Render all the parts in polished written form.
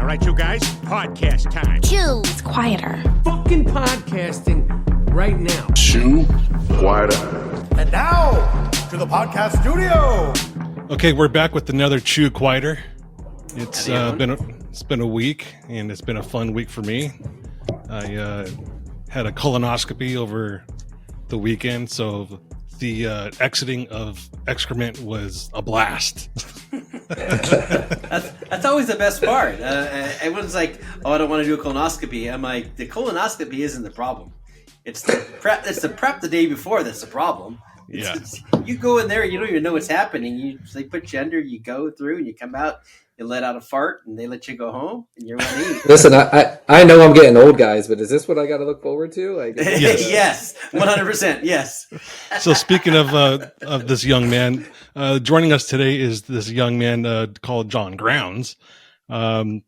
right, you guys, podcast time. Chew. It's quieter. Fucking podcasting right now. Chew quieter. And now, to the podcast studio. Okay, we're back with another Chew Quieter. It's been a week, and it's been a fun week for me. I had a colonoscopy over the weekend, so the exiting of excrement was a blast. That's always the best part. Everyone's like, "Oh, I don't want to do a colonoscopy." I'm like, the colonoscopy isn't the problem. It's the prep. It's the prep the day before that's the problem. You go in there, you don't even know what's happening. They put you under, you go through, and you come out. You let out a fart, and they let you go home, and you're ready to eat. Listen, I know I'm getting old, guys, but is this what I got to look forward to? Yes, 100%. Yes. So speaking of this young man, joining us today is this young man called John Grounds. Hey,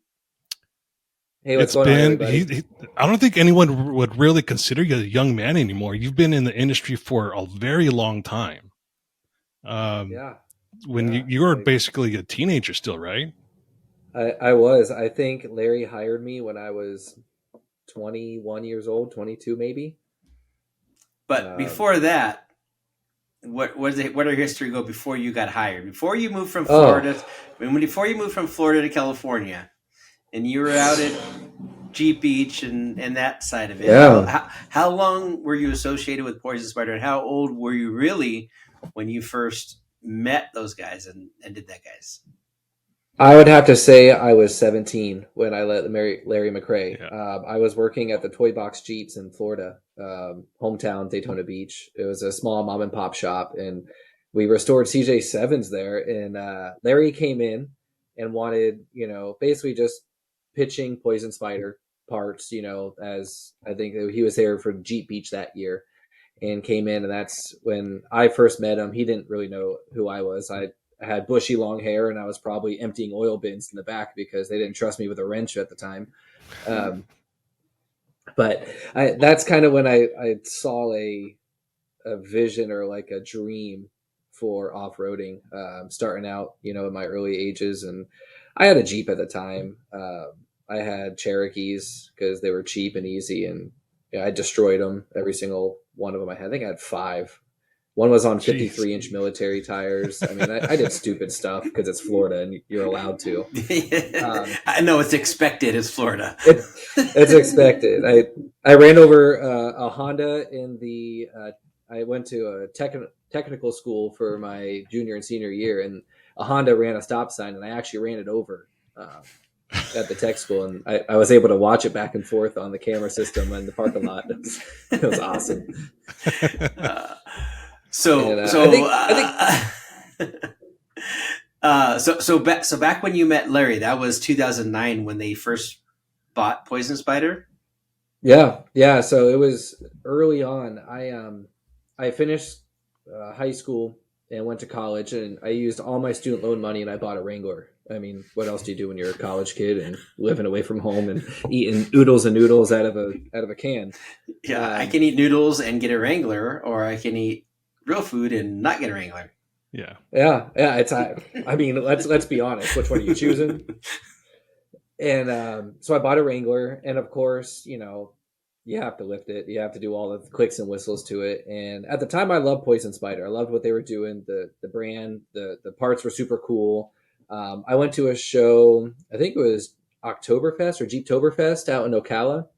what's going on, everybody? I don't think anyone would really consider you a young man anymore. You've been in the industry for a very long time. When you were basically a teenager still, right? I was. I think Larry hired me when I was 21 years old, 22 maybe. But before that, where did history go before you got hired? Before you moved from Florida, before you moved from Florida to California, and you were out at Jeep Beach and that side of it. Yeah. How long were you associated with Poison Spyder, and how old were you really when you first met those guys and did that, guys? I would have to say I was 17 when I met Larry McRae. Yeah. I was working at the Toy Box Jeeps in Florida, hometown Daytona Beach. It was a small mom and pop shop, and we restored CJ7s there. And Larry came in and wanted, basically just pitching Poison Spyder parts, as I think he was there for Jeep Beach that year. And came in, and that's when I first met him. He didn't really know who I was. I had bushy long hair, and I was probably emptying oil bins in the back because they didn't trust me with a wrench at the time. But that's kind of when I saw a vision or like a dream for off-roading, starting out, in my early ages. And I had a Jeep at the time. I had Cherokees because they were cheap and easy, and I destroyed them, every single one of them. I think I had 5. One was on 53-inch military tires. I mean, I did stupid stuff because it's Florida and you're allowed to. I know it's expected. It's Florida. It's expected. I ran over a Honda in the. I went to a technical school for my junior and senior year, and a Honda ran a stop sign, and I actually ran it over. At the tech school, and I was able to watch it back and forth on the camera system in the parking lot. It was awesome. So back when you met Larry, that was 2009 when they first bought Poison Spyder. Yeah. So it was early on. I finished high school and went to college, and I used all my student loan money, and I bought a Wrangler. I mean, what else do you do when you're a college kid and living away from home and eating oodles and noodles out of a can? Yeah, I can eat noodles and get a Wrangler, or I can eat real food and not get a Wrangler. Yeah. It's. I mean, let's be honest. Which one are you choosing? And so I bought a Wrangler, and of course, you have to lift it. You have to do all the clicks and whistles to it. And at the time, I loved Poison Spyder. I loved what they were doing. The brand, the parts were super cool. I went to a show, I think it was Oktoberfest or Jeeptoberfest out in Ocala.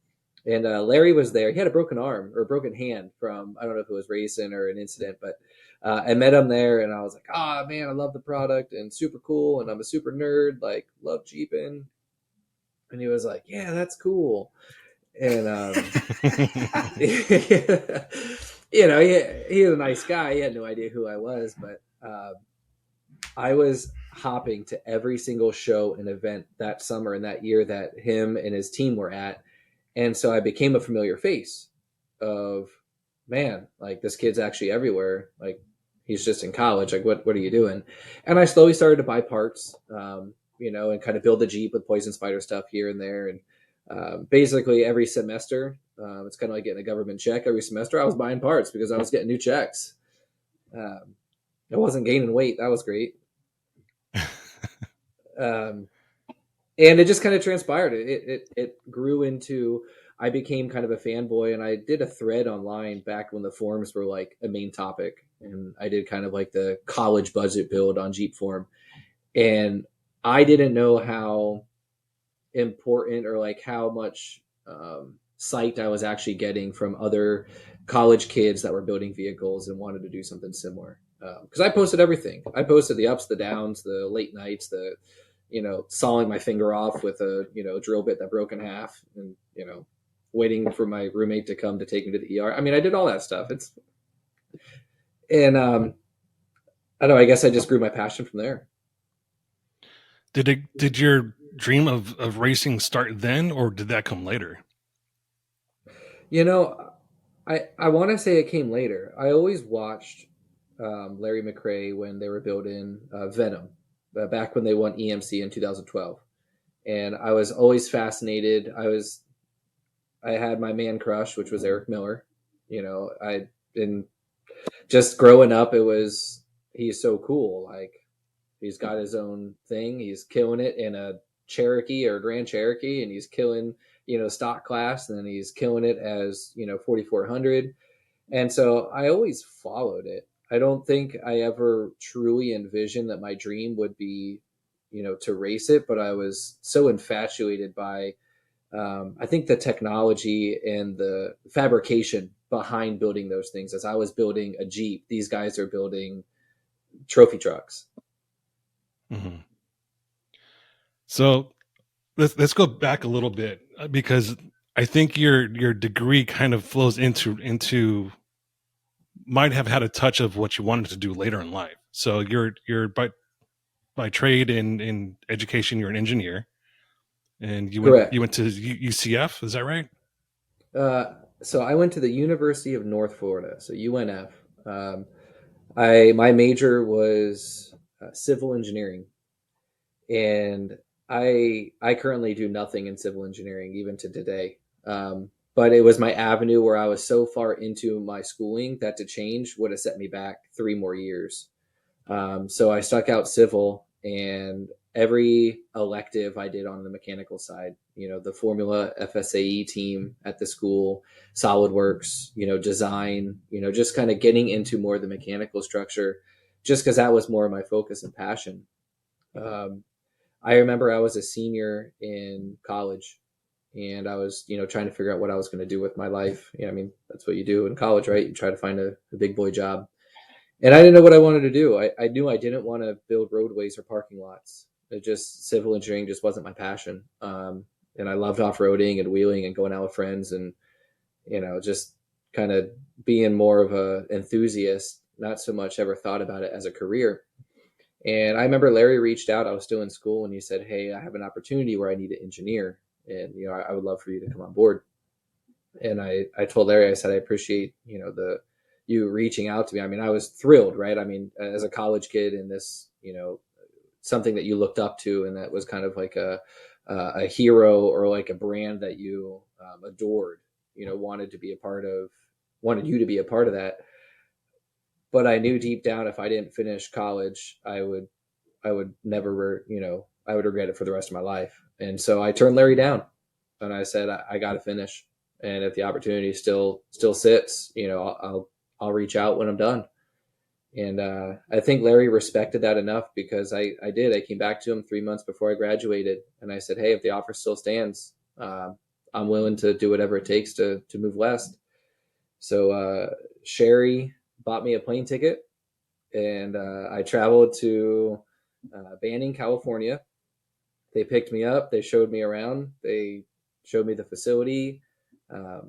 And Larry was there. He had a broken arm or a broken hand from, I don't know if it was racing or an incident, but I met him there, and I was like, man, I love the product and super cool. And I'm a super nerd, like love Jeeping. And he was like, yeah, that's cool. And, he was a nice guy. He had no idea who I was, but I was hopping to every single show and event that summer and that year that him and his team were at. And so I became a familiar face of, man, like this kid's actually everywhere. Like he's just in college. Like, what are you doing? And I slowly started to buy parts, and kind of build a Jeep with Poison Spyder stuff here and there. And basically every semester, it's kind of like getting a government check. Every semester I was buying parts because I was getting new checks. I wasn't gaining weight. That was great. And it just kind of transpired. It grew into, I became kind of a fanboy, and I did a thread online back when the forums were like a main topic, and I did kind of like the college budget build on Jeep Forum, and I didn't know how important or like how much sight I was actually getting from other college kids that were building vehicles and wanted to do something similar. Because I posted everything. I posted the ups, the downs, the late nights, the sawing my finger off with a drill bit that broke in half, and waiting for my roommate to come to take me to the ER. I mean, I did all that stuff. And I don't know. I guess I just grew my passion from there. Did your dream of racing start then, or did that come later? I want to say it came later. I always watched Larry McRae when they were building Venom, back when they won EMC in 2012, and I was always fascinated. I had my man crush, which was Eric Miller. I been just growing up. He's so cool. Like, he's got his own thing. He's killing it in a Cherokee or Grand Cherokee, and he's killing stock class, and then he's killing it as 4400. And so I always followed it. I don't think I ever truly envisioned that my dream would be to race it, but I was so infatuated by I think the technology and the fabrication behind building those things. As I was building a Jeep, these guys are building trophy trucks. Mm-hmm. So let's go back a little bit, because I think your degree kind of flows into might have had a touch of what you wanted to do later in life. So you're by trade in education, you're an engineer, and you Correct. went to UCF. Is that right? So I went to the University of North Florida, so UNF. My major was civil engineering, and I currently do nothing in civil engineering even to today. But it was my avenue where I was so far into my schooling that to change would have set me back 3 more years. So I stuck out civil, and every elective I did on the mechanical side, the Formula FSAE team at the school, SolidWorks, design, just kind of getting into more of the mechanical structure, just because that was more of my focus and passion. I remember I was a senior in college, and I was, trying to figure out what I was going to do with my life. I mean, that's what you do in college, right? You try to find a big boy job. And I didn't know what I wanted to do. I knew I didn't want to build roadways or parking lots. Civil engineering just wasn't my passion. And I loved off-roading and wheeling and going out with friends, and, just kind of being more of a enthusiast, not so much ever thought about it as a career. And I remember Larry reached out. I was still in school, and he said, "Hey, I have an opportunity where I need an engineer, and I would love for you to come on board." And I told Larry, I said, "I appreciate you reaching out to me." I mean, I was thrilled, right? I mean, as a college kid, and this something that you looked up to, and that was kind of like a hero or like a brand that you adored, wanted you to be a part of that. But I knew deep down, if I didn't finish college, I would never, I would regret it for the rest of my life. And so I turned Larry down, and I said, I got to finish. And if the opportunity still sits, I'll reach out when I'm done. And I think Larry respected that enough, because I came back to him 3 months before I graduated, and I said, "Hey, if the offer still stands, I'm willing to do whatever it takes to move west." So Sherry bought me a plane ticket, and I traveled to Banning, California. They picked me up. They showed me around. They showed me the facility. I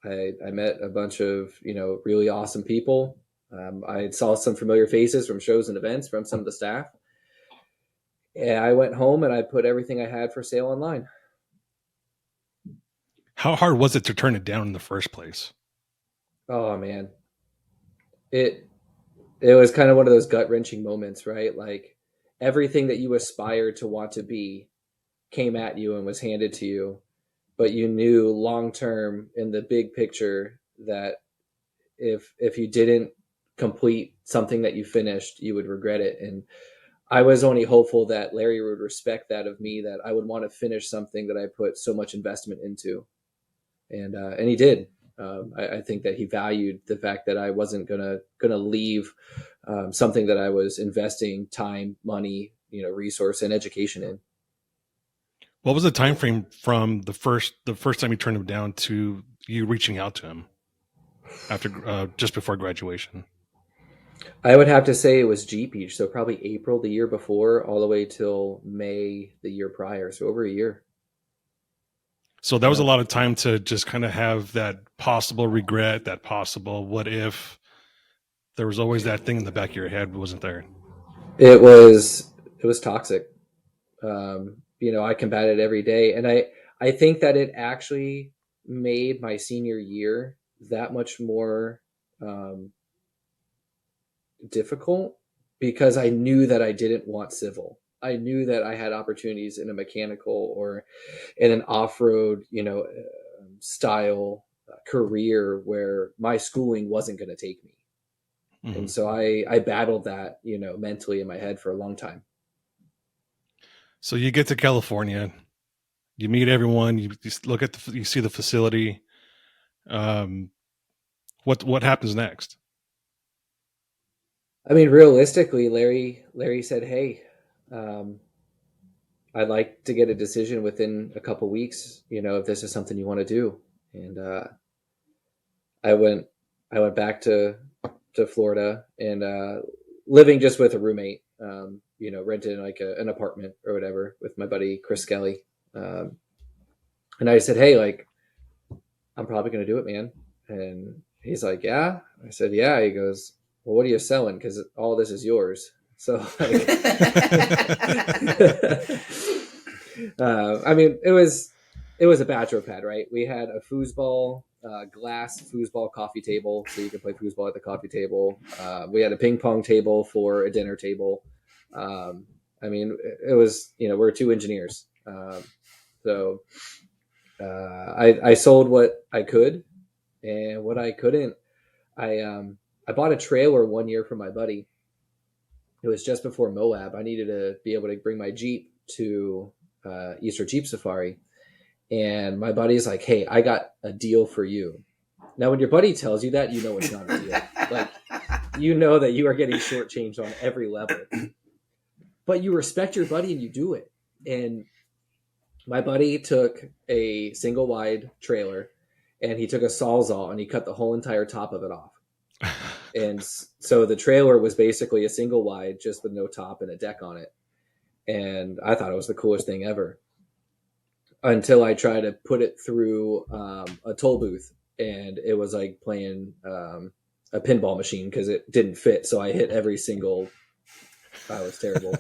met a bunch of, really awesome people. I saw some familiar faces from shows and events from some of the staff. And I went home and I put everything I had for sale online. How hard was it to turn it down in the first place? Oh man. It was kind of one of those gut-wrenching moments, right? Like, everything that you aspired to want to be came at you and was handed to you. But you knew long-term in the big picture that if you didn't complete something that you finished, you would regret it. And I was only hopeful that Larry would respect that of me, that I would want to finish something that I put so much investment into, and he did. I think that he valued the fact that I wasn't gonna leave something that I was investing time, money, resource, and education in. What was the time frame from the first time you turned him down to you reaching out to him after just before graduation? I would have to say it was Jeep Beach, so probably April the year before, all the way till May the year prior, so over a year. So that was a lot of time to just kind of have that possible regret, that possible what if. There was always that thing in the back of your head, wasn't there? It was toxic. I combated every day, and I think that it actually made my senior year that much more difficult, because I knew that I didn't want civil. I knew that I had opportunities in a mechanical or in an off-road, style career where my schooling wasn't going to take me. Mm-hmm. And so I battled that, mentally in my head for a long time. So you get to California, you meet everyone, you look at you see the facility. What happens next? I mean, realistically, Larry said, "Hey, I'd like to get a decision within a couple weeks, if this is something you want to do." And I went back to Florida and living just with a roommate, rented like an apartment or whatever with my buddy Chris Skelly. And I said, "Hey, like, I'm probably going to do it, man." And he's like, "Yeah?" I said, "Yeah." He goes, "Well, what are you selling? Because all this is yours." So, like, I mean, it was a bachelor pad, right? We had a foosball, glass foosball coffee table, so you could play foosball at the coffee table. We had a ping pong table for a dinner table. I mean, it was, we're two engineers. So I sold what I could, and what I couldn't, I bought a trailer one year for my buddy. It was just before Moab. I needed to be able to bring my Jeep to Easter Jeep Safari. And my buddy's like, "Hey, I got a deal for you." Now, when your buddy tells you that, it's not a deal. Like, that you are getting shortchanged on every level. But you respect your buddy and you do it. And my buddy took a single wide trailer and he took a Sawzall and he cut the whole entire top of it off. And so the trailer was basically a single wide, just with no top and a deck on it. And I thought it was the coolest thing ever, until I tried to put it through a toll booth, and it was like playing a pinball machine because it didn't fit. So I hit every single. That was terrible.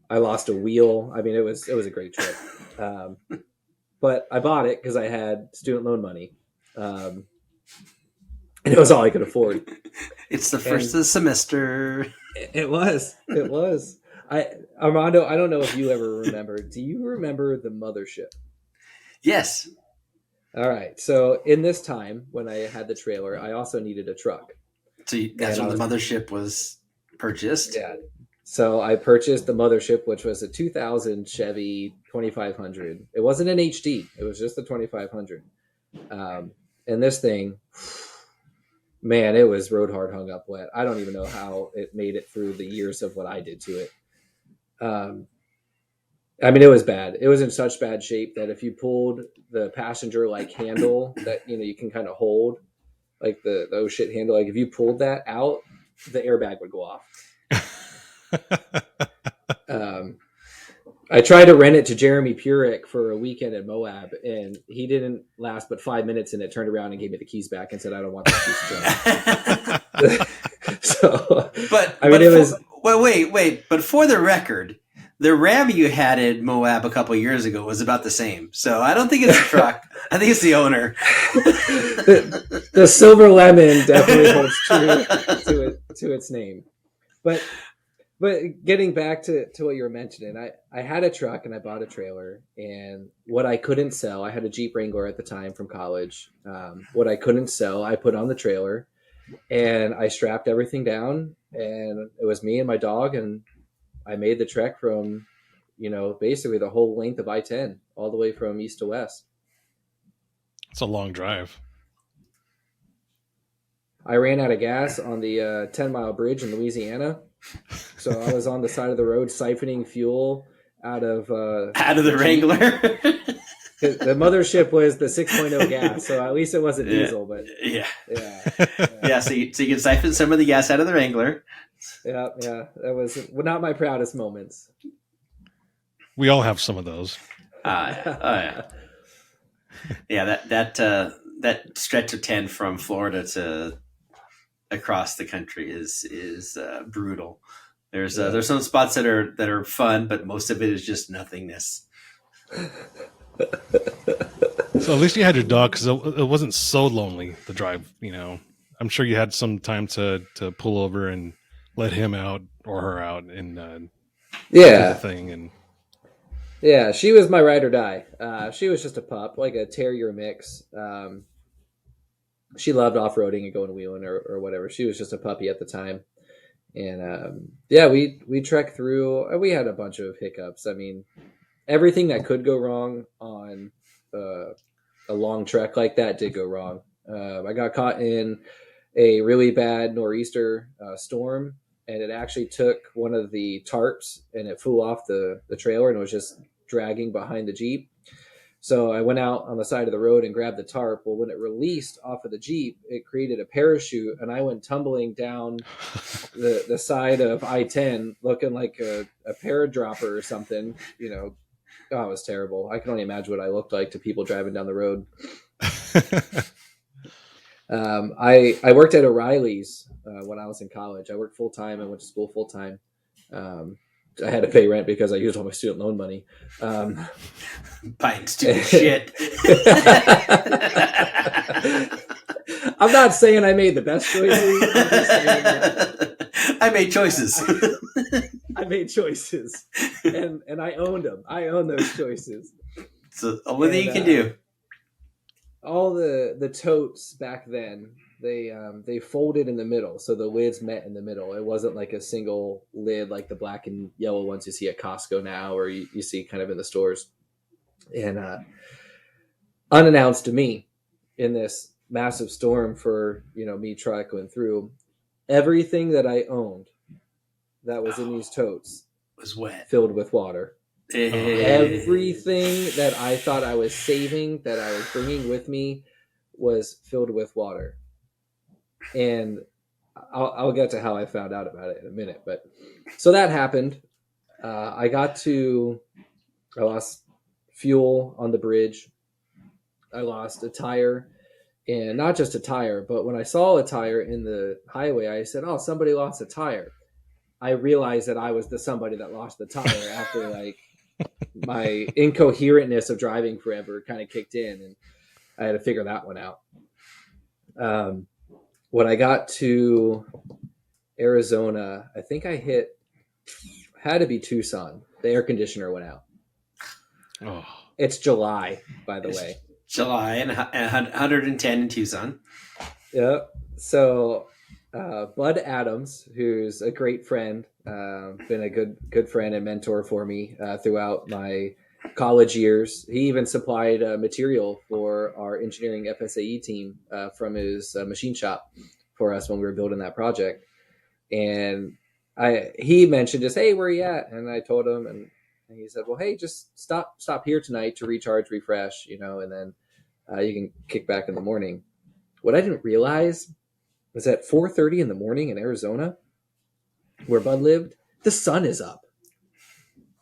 I lost a wheel. I mean, it was a great trip. But I bought it because I had student loan money. And it was all I could afford. It's the first of the semester. It was. Armando, I don't know if you ever remember. Do you remember the mothership? Yes. All right. So in this time, when I had the trailer, I also needed a truck. So that's when the mothership was purchased? Yeah. So I purchased the mothership, which was a 2000 Chevy 2500. It wasn't an HD. It was just a 2500. And this thing, man, it was rode hard, hung up wet. I don't even know how it made it through the years of what I did to it. I mean, it was bad. It was in such bad shape that if you pulled the passenger like handle that, you can kind of hold, like the oh shit handle, like if you pulled that out, the airbag would go off. I tried to rent it to Jeremy Purick for a weekend at Moab, and he didn't last but 5 minutes, and it turned around and gave me the keys back and said, "I don't want this piece of junk." So, it was. Well, wait. But for the record, the Ram you had at Moab a couple years ago was about the same. So I don't think it's the truck. I think it's the owner. The Silver Lemon definitely holds true to its name. But getting back to what you were mentioning, I had a truck and I bought a trailer, and what I couldn't sell, I had a Jeep Wrangler at the time from college. What I couldn't sell, I put on the trailer, And I strapped everything down, and it was me and my dog, and I made the trek from, basically the whole length of I-10 all the way from east to west. It's a long drive. I ran out of gas on the 10-mile bridge in Louisiana. So I was on the side of the road siphoning fuel out of the Wrangler. The mothership was the 6.0 gas, so at least it wasn't diesel. But yeah. Yeah. So you can siphon some of the gas out of the Wrangler. Yeah. That was not my proudest moments. We all have some of those. Yeah. That stretch of 10 from Florida to across the country is brutal. There's some spots that are fun, but most of it is just nothingness. So at least you had your dog, because it wasn't so lonely, the drive. I'm sure you had some time to pull over and let him out or her out and do the thing. And yeah, she was my ride or die. She was just a pup, like a terrier mix. She loved off-roading and going wheeling or whatever. She was just a puppy at the time. And we trekked through. We had a bunch of hiccups. I mean, everything that could go wrong on a long trek like that did go wrong. I got caught in a really bad nor'easter storm, and it actually took one of the tarps and it flew off the trailer and it was just dragging behind the Jeep. So I went out on the side of the road and grabbed the tarp. Well, when it released off of the Jeep, it created a parachute, and I went tumbling down the side of I-10 looking like a paradropper or something. Oh, it was terrible. I can only imagine what I looked like to people driving down the road. I worked at O'Reilly's when I was in college. I worked full-time. I went to school full-time. I had to pay rent because I used all my student loan money. Buying stupid shit. I'm not saying I made the best choices. I'm just saying I made choices. I made choices, and I owned them. I own those choices. So only thing you can do. All the totes back then, they folded in the middle, so the lids met in the middle. It wasn't like a single lid like the black and yellow ones you see at Costco now, or you see kind of in the stores. And unannounced to me, in this massive storm for me trucking through, everything that I owned that was in these totes was wet, filled with water. Everything that I thought I was saving, that I was bringing with me, was filled with water. And I'll get to how I found out about it in a minute. But so that happened. I lost fuel on the bridge. I lost a tire, and not just a tire, but when I saw a tire in the highway, I said, "Oh, somebody lost a tire." I realized that I was the somebody that lost the tire after like my incoherentness of driving forever kind of kicked in, and I had to figure that one out. When I got to Arizona, I think I had to be Tucson. The air conditioner went out. Oh. It's July, by the way. July and 110 in Tucson. Yep. So Bud Adams, who's a great friend, been a good friend and mentor for me throughout my college years. He even supplied material for our engineering FSAE team from his machine shop for us when we were building that project. And he mentioned just, "Hey, where are you at?" And I told him, and he said, "Well, hey, just stop here tonight to recharge, refresh, and then you can kick back in the morning." What I didn't realize was at 4:30 in the morning in Arizona, where Bud lived, the sun is up.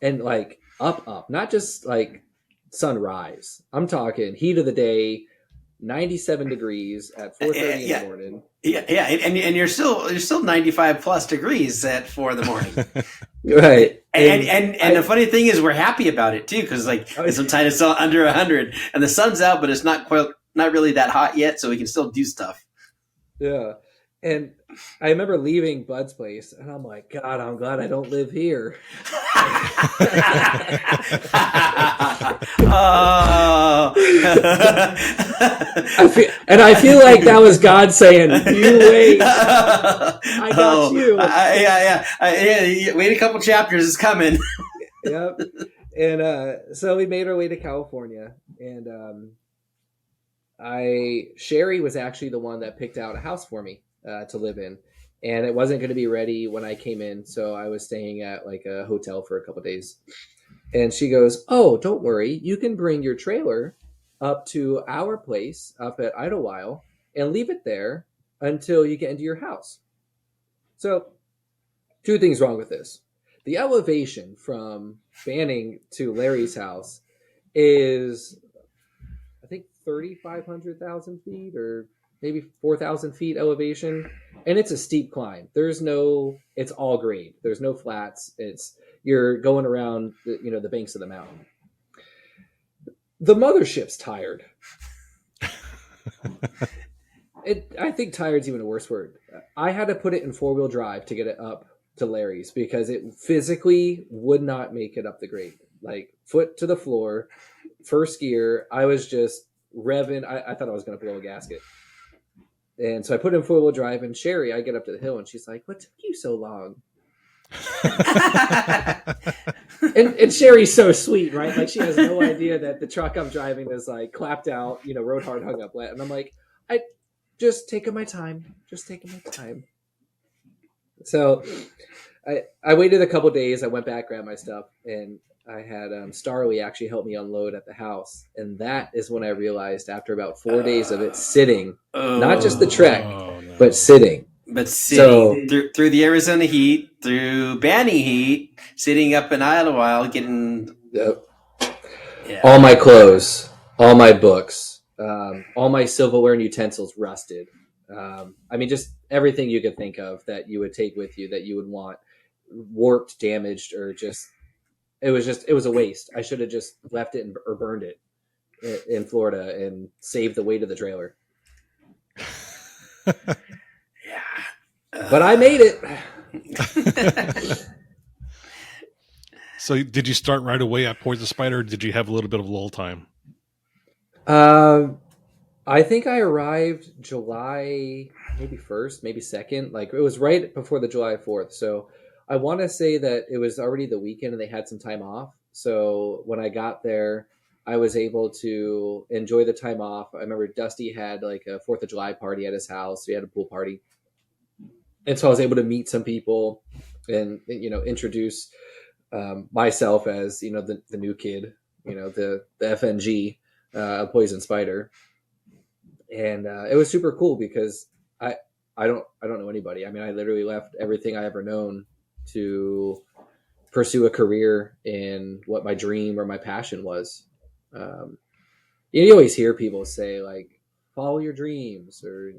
And like up, not just like sunrise. I'm talking heat of the day, 97 degrees at 4:30 in the morning. Yeah, and you're still 95 plus degrees at 4 in the morning. Right. And the funny thing is, we're happy about it too, because sometimes it's under 100 and the sun's out, but it's not really that hot yet, so we can still do stuff. Yeah. And I remember leaving Bud's place, and I'm like, God, I'm glad I don't live here. Oh. I feel like that was God saying, "You wait, I got you." Yeah. Wait a couple chapters, it's coming. Yep. And so we made our way to California, and Sherry was actually the one that picked out a house for me to live in, and it wasn't going to be ready when I came in, so I was staying at like a hotel for a couple of days. And she goes, "Oh, don't worry, you can bring your trailer up to our place up at Idlewild and leave it there until you get into your house." So, two things wrong with this. The elevation from Banning to Larry's house is, I think, 3,500 feet or maybe 4,000 feet elevation. And it's a steep climb. It's all grade. There's no flats. You're going around the banks of the mountain. The mothership's tired. I think tired's even a worse word. I had to put it in 4-wheel drive to get it up to Larry's because it physically would not make it up the grade. Like foot to the floor, first gear, I was just revving. I thought I was going to blow a gasket. And so I put it in 4-wheel drive, and Sherry, I get up to the hill, and she's like, "What took you so long?" and Sherry's so sweet, right? Like she has no idea that the truck I'm driving is like clapped out, road hard, hung up wet. And I'm like, I just taking my time. So I waited a couple days. I went back, grabbed my stuff, and I had Starly actually help me unload at the house. And that is when I realized after about 4 days of it sitting, not just the trek, but sitting. But sitting through the Arizona heat, through Banning heat, sitting up in Idlewild, getting all my clothes, all my books, all my silverware and utensils rusted. I mean, just everything you could think of that you would take with you that you would want, warped, damaged, or just it was a waste. I should have just left it or burned it in Florida and saved the weight of the trailer. But I made it. So did you start right away at Poison Spyder, or did you have a little bit of lull time? I think I arrived July maybe 1st, maybe 2nd. Like it was right before the July 4th. So I want to say that it was already the weekend and they had some time off. So when I got there, I was able to enjoy the time off. I remember Dusty had like a 4th of July party at his house. We had a pool party. And so I was able to meet some people and, introduce myself as, the new kid, the FNG, Poison Spyder. And it was super cool because I don't know anybody. I mean, I literally left everything I ever known to pursue a career in what my dream or my passion was. You always hear people say like, follow your dreams, or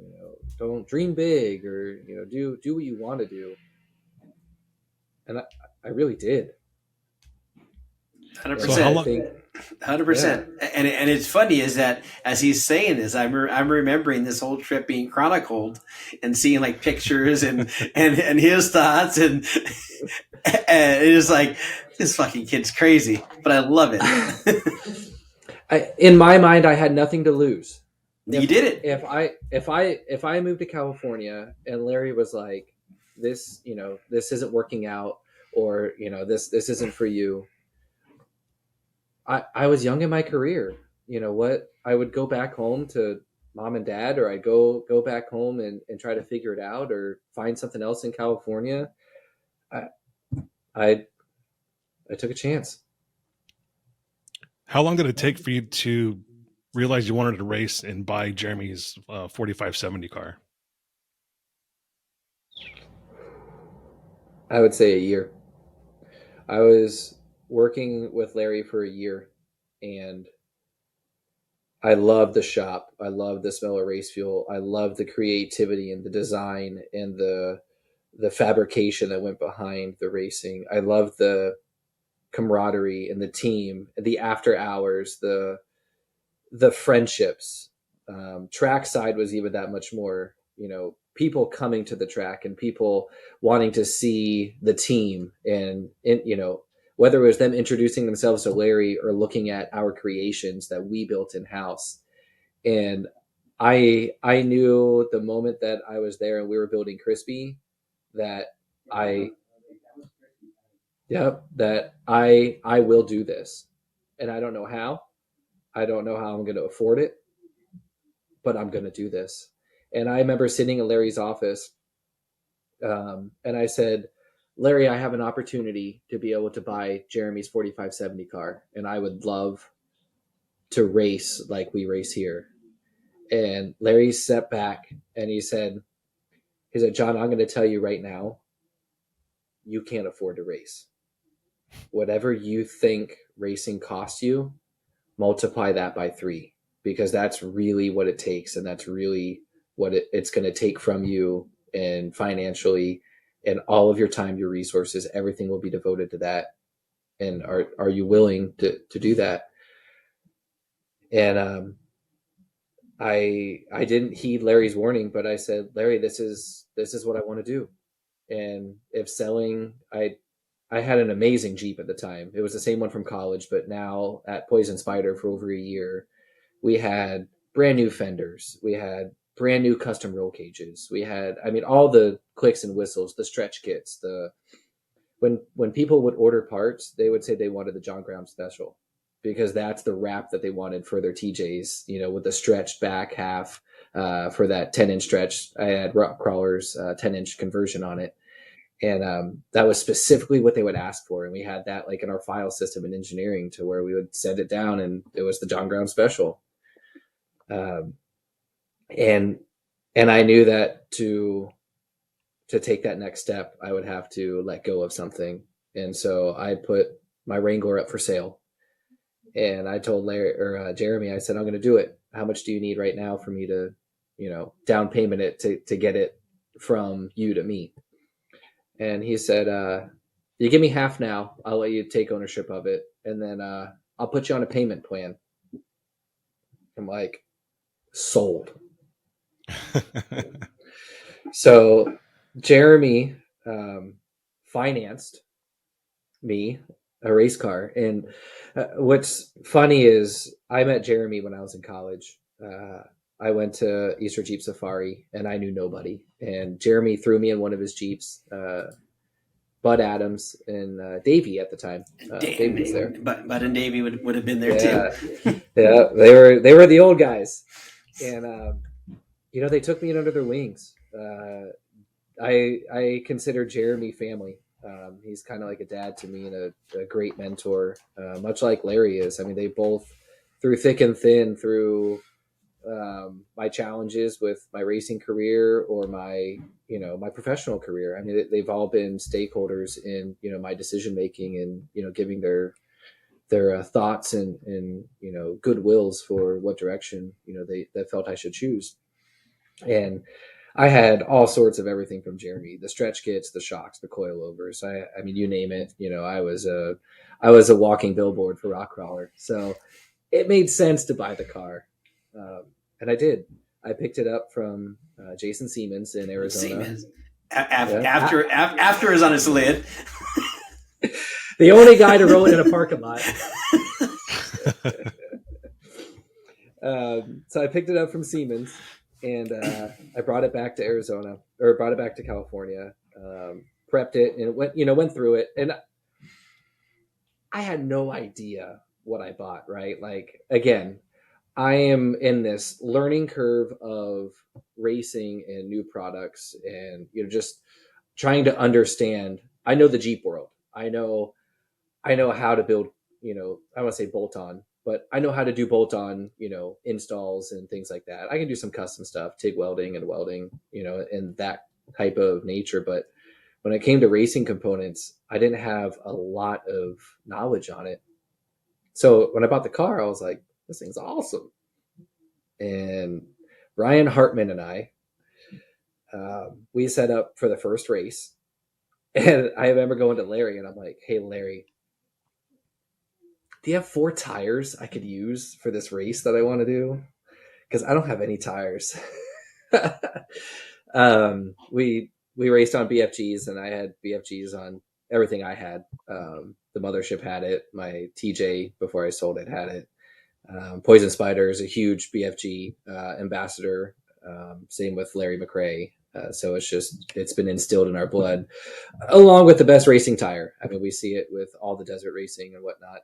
don't dream big, or do what you want to do. And I really did. 100%. So how long? 100%. Yeah. And it's funny is that as he's saying this, I'm remembering this whole trip being chronicled and seeing like pictures and his thoughts and it is like this fucking kid's crazy, but I love it. In my mind, I had nothing to lose. You did it. If I moved to California and Larry was like, this isn't working out, or this isn't for you. I was young in my career. What? I would go back home to mom and dad, or I'd go back home and try to figure it out, or find something else in California. I took a chance. How long did it take for you to realize you wanted to race and buy Jeremy's 4570 car? I would say a year. I was working with Larry for a year, and I loved the shop. I loved the smell of race fuel. I loved the creativity and the design and the fabrication that went behind the racing. I loved the camaraderie and the team, the after hours, the friendships. Trackside was even that much more, people coming to the track and people wanting to see the team, and whether it was them introducing themselves to Larry or looking at our creations that we built in house. And I knew the moment that I was there and we were building Crispy that I will do this. And I don't know how. I don't know how I'm going to afford it, but I'm going to do this. And I remember sitting in Larry's office, and I said, Larry, I have an opportunity to be able to buy Jeremy's 4570 car, and I would love to race like we race here. And Larry stepped back and he said, John, I'm going to tell you right now, you can't afford to race. Whatever you think racing costs you, multiply that by 3, because that's really what it takes. And that's really what it's going to take from you, and financially, and all of your time, your resources, everything will be devoted to that. And are you willing to do that? And I didn't heed Larry's warning, but I said, Larry, this is what I want to do. And if selling, I had an amazing Jeep at the time. It was the same one from college, but now at Poison Spyder for over a year, we had brand new fenders. We had brand new custom roll cages. We had, all the clicks and whistles, the stretch kits, when people would order parts, they would say they wanted the John Graham special, because that's the wrap that they wanted for their TJs, with the stretched back half for that 10-inch stretch. I had Rock Crawler's 10-inch conversion on it. And that was specifically what they would ask for. And we had that like in our file system in engineering, to where we would send it down and it was the John Graham special. And I knew that to take that next step, I would have to let go of something. And so I put my Wrangler up for sale. And I told Jeremy, I said, I'm going to do it. How much do you need right now for me to, down payment it to get it from you to me? And he said, you give me half now, I'll let you take ownership of it. And then I'll put you on a payment plan. I'm like, sold. So Jeremy financed me a race car. And what's funny is I met Jeremy when I was in college. I went to Easter Jeep Safari and I knew nobody. And Jeremy threw me in one of his Jeeps, Bud Adams and Davey at the time. Davey was there. Bud and Davey would have been there too. Yeah, they were the old guys. And, they took me under their wings. I consider Jeremy family. He's kind of like a dad to me and a great mentor, much like Larry is. They both, through thick and thin, through my challenges with my racing career or my professional career. They've all been stakeholders in, my decision making and, giving their thoughts and goodwills for what direction, they felt I should choose. And I had all sorts of everything from Jeremy, the stretch kits, the shocks, the coilovers. You name it, I was a walking billboard for Rock Crawler. So it made sense to buy the car. And I did. I picked it up from Jason Siemens in Arizona. After it was on his lid. The only guy to roll it in a parking lot. So I picked it up from Siemens, and I brought it back to Arizona, or brought it back to California. Prepped it, and it went through it, and I had no idea what I bought. Right, like again. I am in this learning curve of racing and new products and, just trying to understand. I know the Jeep world. I know how to build, I don't want to say bolt on, but I know how to do bolt on, installs and things like that. I can do some custom stuff, TIG welding and welding, and that type of nature. But when it came to racing components, I didn't have a lot of knowledge on it. So when I bought the car, I was like, this thing's awesome. And Brian Hartman and I, we set up for the first race. And I remember going to Larry and I'm like, hey, Larry, do you have 4 tires I could use for this race that I want to do? Because I don't have any tires. We raced on BFGs, and I had BFGs on everything I had. The mothership had it. My TJ, before I sold it, had it. Poison Spyder is a huge BFG ambassador. Same with Larry McRae. So it's been instilled in our blood, along with the best racing tire. I mean, we see it with all the desert racing and whatnot.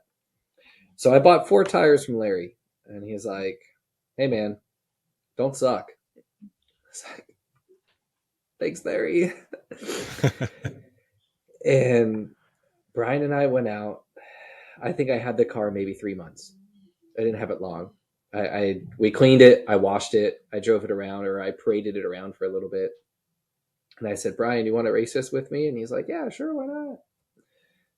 So I bought 4 tires from Larry, and he's like, "Hey man, don't suck." I was like, "Thanks, Larry." And Brian and I went out. I think I had the car maybe 3 months. I didn't have it long. We cleaned it, I washed it, I drove it around, or I paraded it around for a little bit. And I said, "Brian, you want to race this with me?" And he's like, "Yeah, sure, why not?"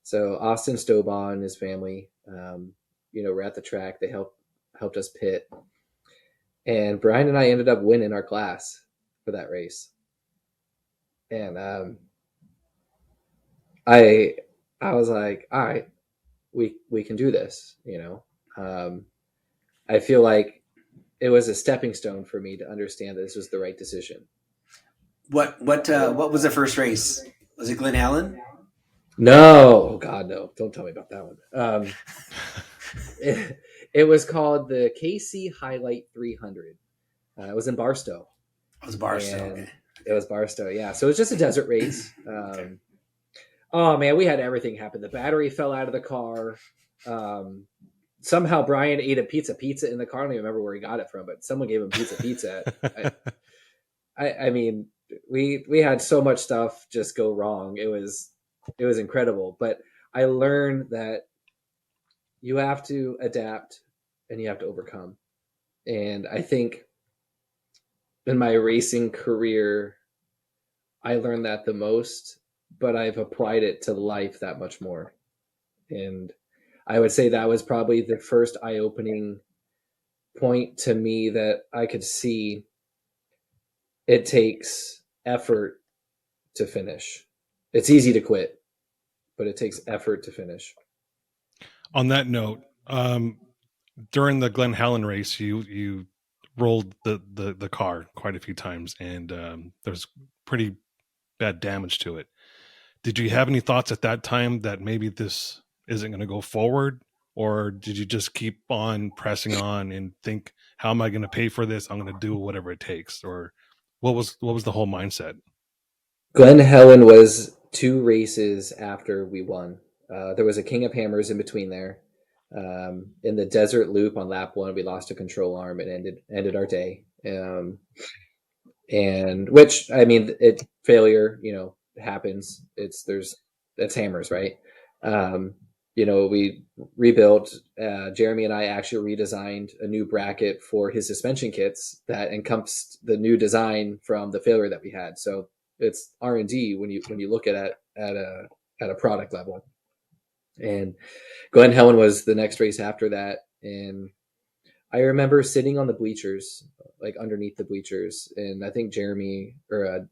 So Austin Stobaugh and his family, were at the track. They helped us pit, and Brian and I ended up winning our class for that race. And I was like, "All right, we can do this." I feel like it was a stepping stone for me to understand that this was the right decision. What was the first race? Was it Glen Helen? No, oh God, no! Don't tell me about that one. It was called the KC Highlight 300. It was in Barstow. It was Barstow. Okay. It was Barstow, yeah. So it was just a desert race. Oh man, we had everything happen. The battery fell out of the car. Somehow Brian ate a pizza in the car. I don't even remember where he got it from, but someone gave him pizza. I mean, we had so much stuff just go wrong. It was incredible. But I learned that you have to adapt and you have to overcome. And I think in my racing career, I learned that the most, but I've applied it to life that much more. And I would say that was probably the first eye-opening point to me that I could see it takes effort to finish. It's easy to quit, but it takes effort to finish. On that note, during the Glen Helen race, you rolled the car quite a few times, and there's pretty bad damage to it. Did you have any thoughts at that time that maybe this isn't going to go forward, or did you just keep on pressing on and think, how am I going to pay for this? I'm going to do whatever it takes. Or what was the whole mindset? Glen Helen was 2 races after we won. There was a King of Hammers in between there. In the desert loop on lap 1, we lost a control arm and ended our day. And which, I mean, failure, happens. That's hammers, right? We rebuilt. Jeremy and I actually redesigned a new bracket for his suspension kits that encompassed the new design from the failure that we had. So it's R&D when you look at a product level. And Glen Helen was the next race after that, and I remember sitting on the bleachers, like underneath the bleachers, and I think Jeremy or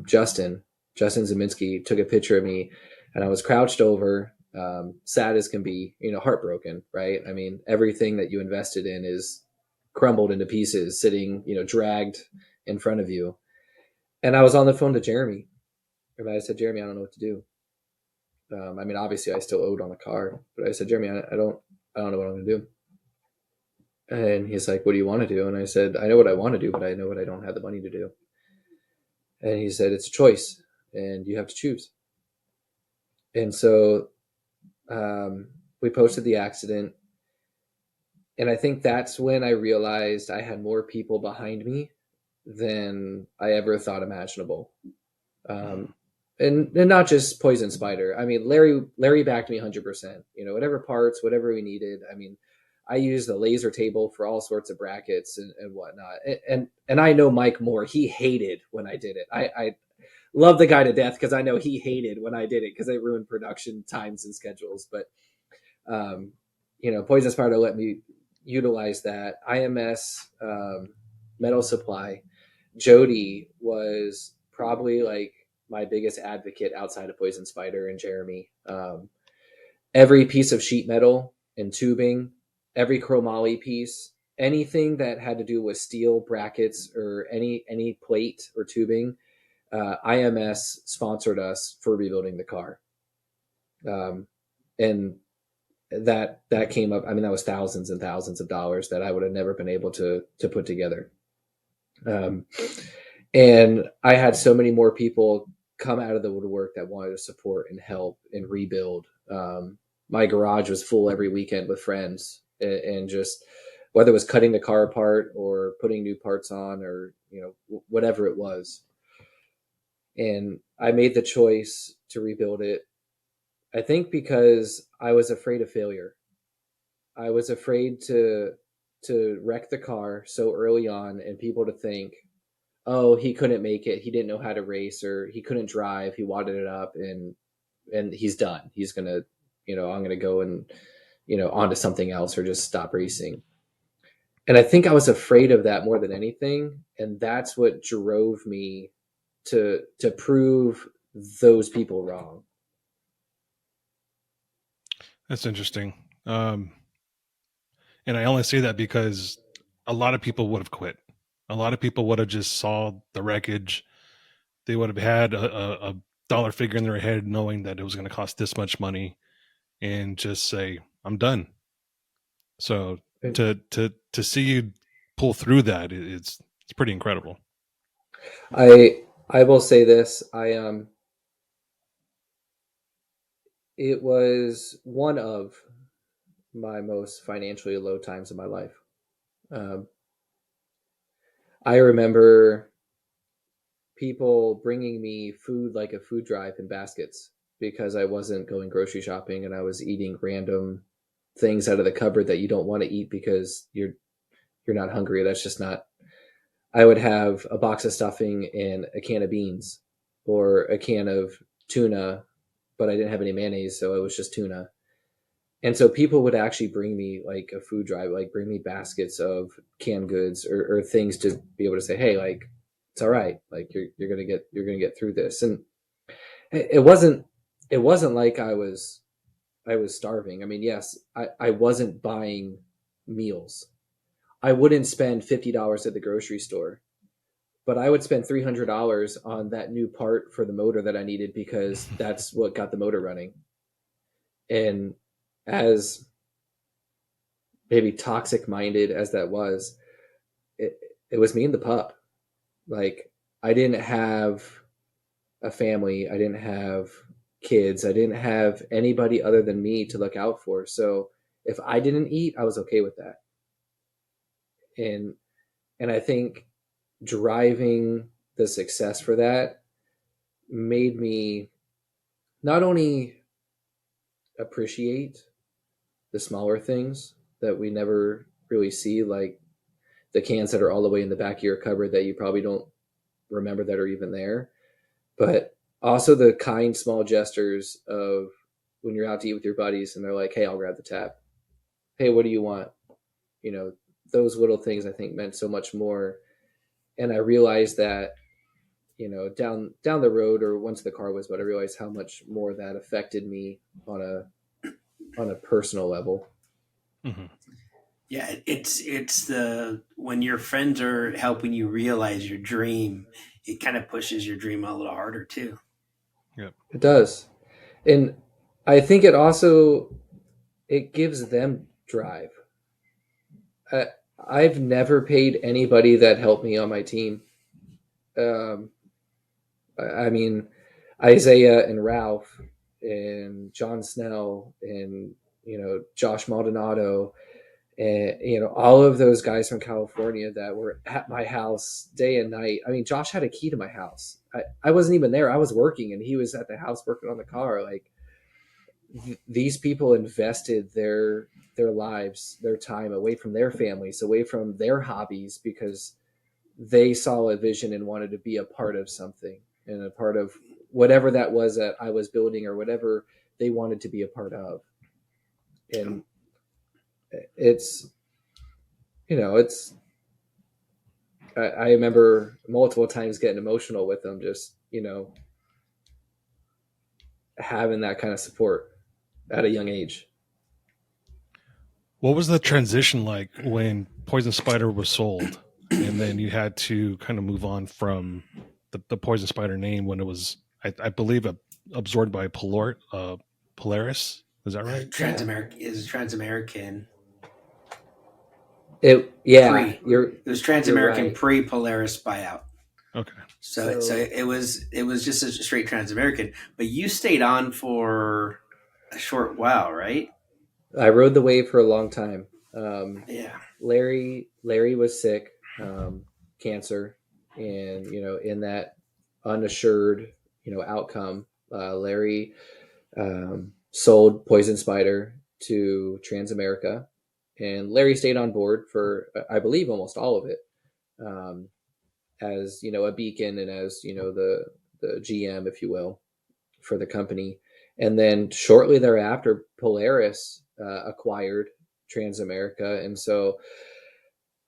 Justin Zeminski took a picture of me, and I was crouched over, sad as can be, heartbroken, right? I mean, everything that you invested in is crumbled into pieces, sitting, dragged in front of you. And I was on the phone to Jeremy, and I said, "Jeremy, I don't know what to do." I mean, obviously I still owed on the car, but I said, "Jeremy, I don't know what I'm going to do." And he's like, "What do you want to do?" And I said, "I know what I want to do, but I know what I don't have the money to do." And he said, "It's a choice and you have to choose." And so we posted the accident. And I think that's when I realized I had more people behind me than I ever thought imaginable. And not just Poison Spyder. I mean, Larry backed me 100%. Whatever parts, whatever we needed. I mean, I used the laser table for all sorts of brackets and whatnot. And I know Mike Moore. He hated when I did it. I love the guy to death because I know he hated when I did it because it ruined production times and schedules. But Poison Spyder let me utilize that. IMS Metal Supply. Jody was probably like my biggest advocate outside of Poison Spyder and Jeremy. Every piece of sheet metal and tubing, every chromoly piece, anything that had to do with steel brackets or any plate or tubing, IMS sponsored us for rebuilding the car. And that came up. I mean, that was thousands and thousands of dollars that I would have never been able to put together. And I had so many more people come out of the woodwork that wanted to support and help and rebuild. My garage was full every weekend with friends, and just whether it was cutting the car apart or putting new parts on, or whatever it was. And I made the choice to rebuild it, I think because I was afraid of failure. I was afraid to wreck the car so early on and people to think, oh, he couldn't make it, he didn't know how to race, or he couldn't drive, he wadded it up, and he's done. He's gonna, I'm gonna go and onto something else, or just stop racing. And I think I was afraid of that more than anything, and that's what drove me to prove those people wrong. That's interesting. And I only say that because a lot of people would have quit. A lot of people would have just saw the wreckage. They would have had a dollar figure in their head, knowing that it was going to cost this much money, and just say, I'm done. So to see you pull through that, it's pretty incredible. I will say this. It was one of my most financially low times of my life. I remember people bringing me food like a food drive in baskets because I wasn't going grocery shopping, and I was eating random things out of the cupboard that you don't want to eat because you're not hungry. That's just not. I would have a box of stuffing and a can of beans, or a can of tuna, but I didn't have any mayonnaise, so it was just tuna. And so people would actually bring me like a food drive, like bring me baskets of canned goods or things to be able to say, hey, like, it's all right. Like you're going to get through this. And it wasn't like I was starving. I mean, yes, I wasn't buying meals. I wouldn't spend $50 at the grocery store, but I would spend $300 on that new part for the motor that I needed because that's what got the motor running. And as maybe toxic minded as that was, it was me and the pup. Like, I didn't have a family. I didn't have kids. I didn't have anybody other than me to look out for. So if I didn't eat, I was okay with that. And I think driving the success for that made me not only appreciate the smaller things that we never really see, like the cans that are all the way in the back of your cupboard that you probably don't remember that are even there, but also the kind small gestures of when you're out to eat with your buddies and they're like, hey, I'll grab the tab. Hey, what do you want? Those little things I think meant so much more. And I realized that, down the road, or once the car was, but I realized how much more that affected me on a personal level. Mm-hmm. Yeah, it's when your friends are helping you realize your dream, it kind of pushes your dream a little harder too. Yeah, it does. And I think it gives them drive. I've never paid anybody that helped me on my team. I mean, Isaiah and Ralph and John Snell and, Josh Maldonado and, all of those guys from California that were at my house day and night. I mean, Josh had a key to my house. I wasn't even there. I was working and he was at the house working on the car. Like, these people invested their lives, their time away from their families, away from their hobbies, because they saw a vision and wanted to be a part of something, and a part of whatever that was that I was building, or whatever they wanted to be a part of. And it's I remember multiple times getting emotional with them, just, having that kind of support at a young age. What was the transition like when Poison Spyder was sold, and then you had to kind of move on from the Poison Spyder name when it was, I believe, absorbed by Polaris? Is that right? Transamerican. It was Transamerican right. pre-Polaris buyout. Okay. So it was just a straight Transamerican, but you stayed on for a short while, right? I rode the wave for a long time. Yeah. Larry was sick, cancer, and in that unassured outcome, Larry sold Poison Spyder to Transamerica, and Larry stayed on board for I believe almost all of it, as a beacon and as the GM, if you will, for the company. And then shortly thereafter, Polaris acquired Transamerica, and so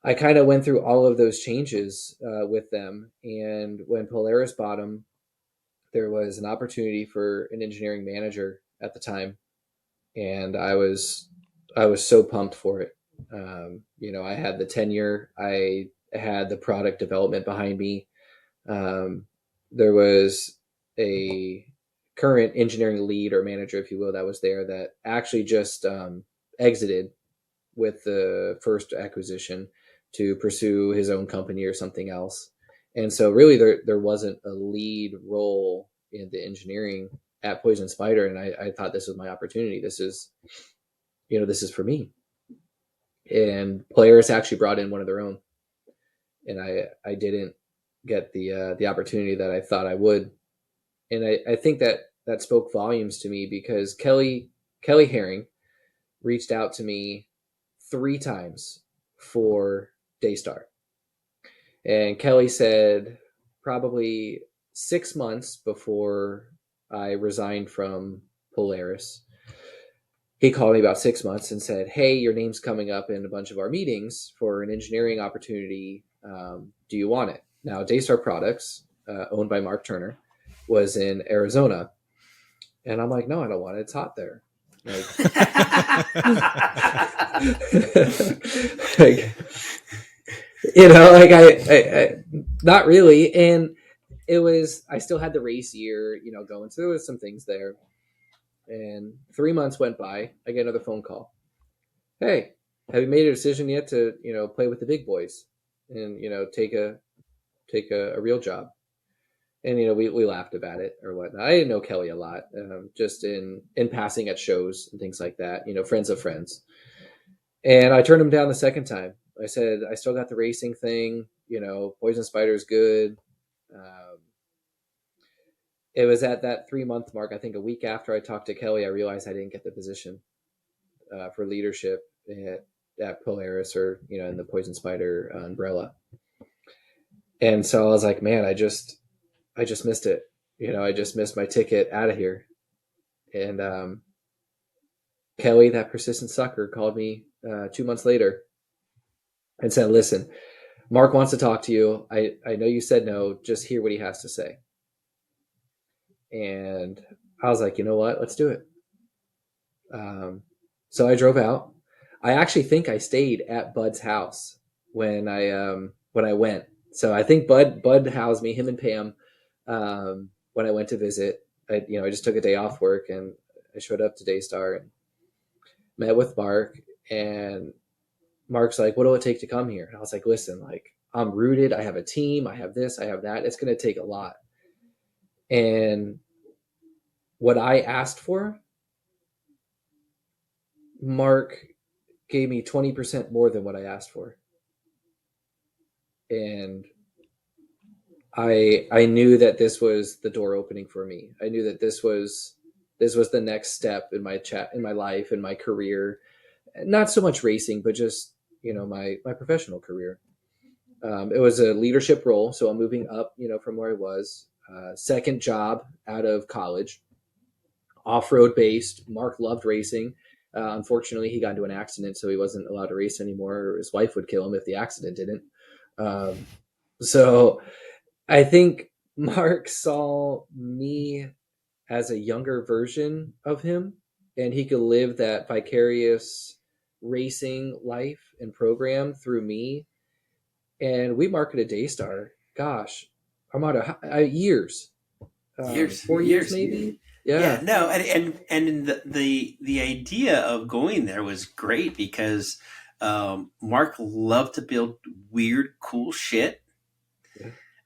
I kind of went through all of those changes with them. And when Polaris bought them, there was an opportunity for an engineering manager at the time, and I was so pumped for it. I had the tenure, I had the product development behind me. There was a current engineering lead or manager, if you will, that was there that actually just exited with the first acquisition to pursue his own company or something else. And so really there wasn't a lead role in the engineering at Poison Spyder. And I thought this was my opportunity. This is for me. And Polaris actually brought in one of their own. And I didn't get the opportunity that I thought I would. And I think that spoke volumes to me, because Kelly Herring reached out to me 3 times for Daystar. And Kelly said probably 6 months before I resigned from Polaris, he called me about 6 months and said, "Hey, your name's coming up in a bunch of our meetings for an engineering opportunity. Do you want it?" Now, Daystar Products, owned by Mark Turner, was in Arizona. And I'm like, "No, I don't want it. It's hot there." I not really. And I still had the race year, going. So there was some things there. And 3 months went by. I get another phone call. "Hey, have you made a decision yet to, play with the big boys and, take a real job?" And, we laughed about it or whatnot. I didn't know Kelly a lot, just in passing at shows and things like that, friends of friends. And I turned him down the second time. I said, "I still got the racing thing, Poison Spyder's good." It was at that 3-month mark, I think a week after I talked to Kelly, I realized I didn't get the position for leadership at Polaris or, in the Poison Spyder umbrella. And so I was like, man, I just missed it. I just missed my ticket out of here. And Kelly, that persistent sucker, called me 2 months later and said, "Listen, Mark wants to talk to you. I know you said no. Just hear what he has to say." And I was like, "You know what? Let's do it." So I drove out. I actually think I stayed at Bud's house when I went. So I think Bud housed me, him and Pam, when I went to visit. I just took a day off work and I showed up to Daystar and met with Mark. And Mark's like, "What will it take to come here?" And I was like, "Listen, I'm rooted. I have a team. I have this. I have that. It's going to take a lot." And what I asked for, Mark gave me 20% more than what I asked for. And I knew that this was the door opening for me. I knew that this was the next step in my life, in my career. Not so much racing, but just, my professional career. It was a leadership role. So I'm moving up, from where I was. Second job out of college, off-road based. Mark loved racing. Unfortunately, he got into an accident, so he wasn't allowed to race anymore. His wife would kill him if the accident didn't. So I think Mark saw me as a younger version of him, and he could live that vicarious racing life and program through me. And we marketed Daystar. Gosh, I'm out of years. Years, 4 years maybe. Yeah. No, and the idea of going there was great because Mark loved to build weird, cool shit.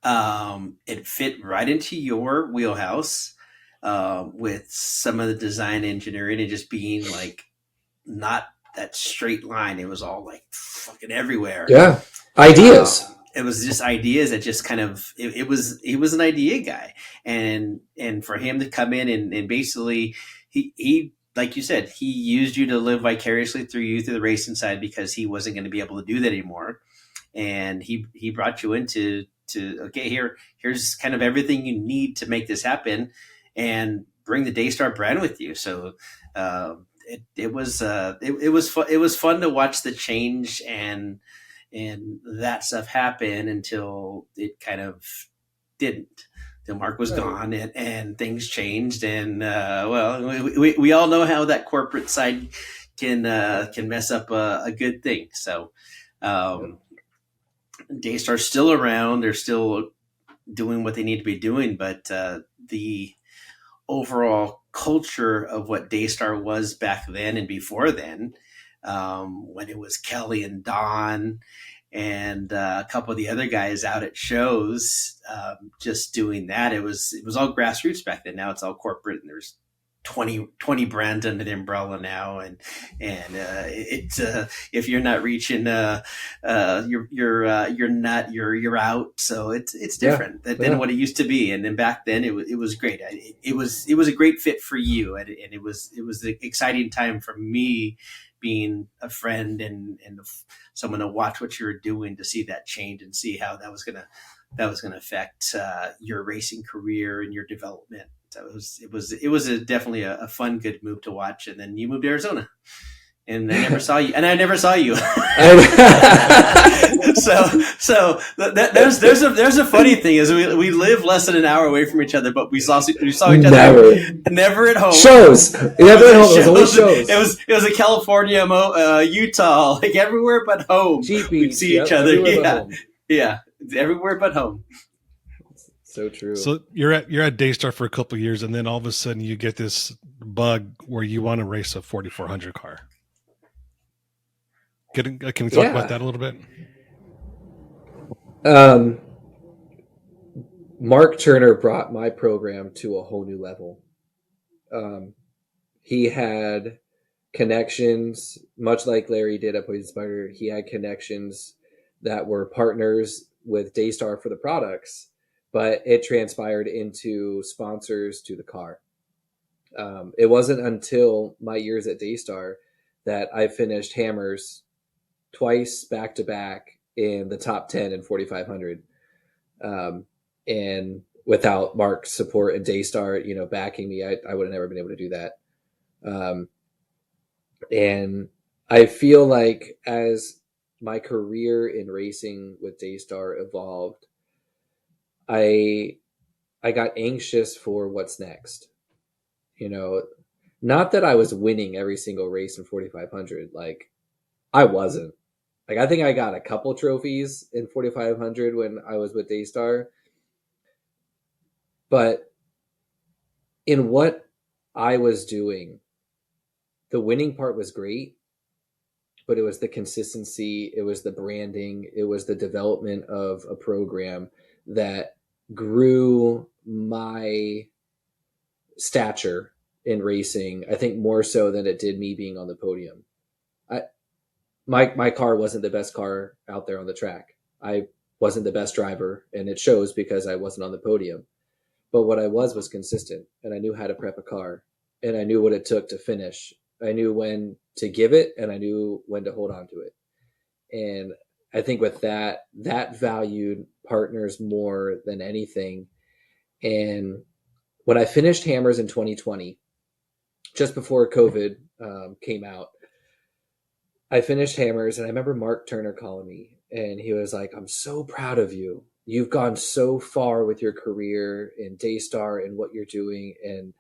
It fit right into your wheelhouse with some of the design engineering and just being like not that straight line. It was all like fucking everywhere. Yeah, ideas. It was just ideas that just kind of he was an idea guy, and for him to come in and basically he like you said, he used you to live vicariously through the racing side because he wasn't going to be able to do that anymore, and he brought you into okay, here's kind of everything you need to make this happen, and bring the Daystar brand with you. So it was fun to watch the change and that stuff happen until it kind of didn't. Till Mark was gone and things changed, and we all know how that corporate side can mess up a good thing. So Daystar's still around; they're still doing what they need to be doing, but the overall culture of what Daystar was back then and before then, when it was Kelly and Don and a couple of the other guys out at shows, just doing that. It was all grassroots back then. Now it's all corporate, and there's 20 brands under the umbrella now, and it's if you're not reaching you're out. So it's different than what it used to be. And then back then it was great. It was a great fit for you, and it was an exciting time for me, being a friend and someone to watch what you were doing, to see that change and see how that was gonna affect your racing career and your development. So it was definitely a fun, good move to watch. And then you moved to Arizona, and I never saw you. So there's a funny thing is we live less than an hour away from each other, but we saw each other never at home. Shows. Never at home. It was only shows. It was a California, Utah, like everywhere but home. We'd see each other. Yeah, everywhere but home. So true. So you're at Daystar for a couple of years, and then all of a sudden you get this bug where you want to race a 4400 car. Can we talk about that a little bit? Mark Turner brought my program to a whole new level. He had connections, much like Larry did at Poison Spyder. He had connections that were partners with Daystar for the products, but it transpired into sponsors to the car. It wasn't until my years at Daystar that I finished Hammers twice back to back in the top 10 in 4,500. And without Mark's support and Daystar, backing me, I would have never been able to do that. And I feel like as my career in racing with Daystar evolved, I got anxious for what's next. Not that I was winning every single race in 4,500. Like, I wasn't. Like, I think I got a couple trophies in 4,500 when I was with Daystar. But in what I was doing, the winning part was great, but it was the consistency, it was the branding, it was the development of a program that grew my stature in racing, I think more so than it did me being on the podium. My car wasn't the best car out there on the track. I wasn't the best driver, and it shows because I wasn't on the podium. But what I was consistent, and I knew how to prep a car, and I knew what it took to finish. I knew when to give it, and I knew when to hold on to it. And I think with that valued partners more than anything. And when I finished Hammers in 2020, just before COVID came out, I finished Hammers, and I remember Mark Turner calling me, and he was like, "I'm so proud of you. You've gone so far with your career in Daystar and what you're doing." And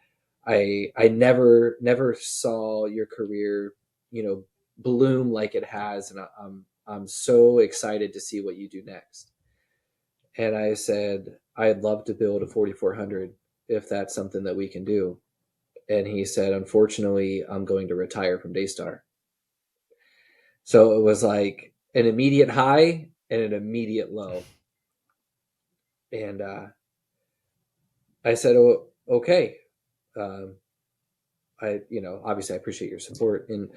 I never saw your career, bloom like it has, and I'm so excited to see what you do next. And I said, I'd love to build a 4400 if that's something that we can do. And he said, unfortunately, I'm going to retire from Daystar. So it was like an immediate high and an immediate low. And I said, oh, okay. Obviously I appreciate your support. And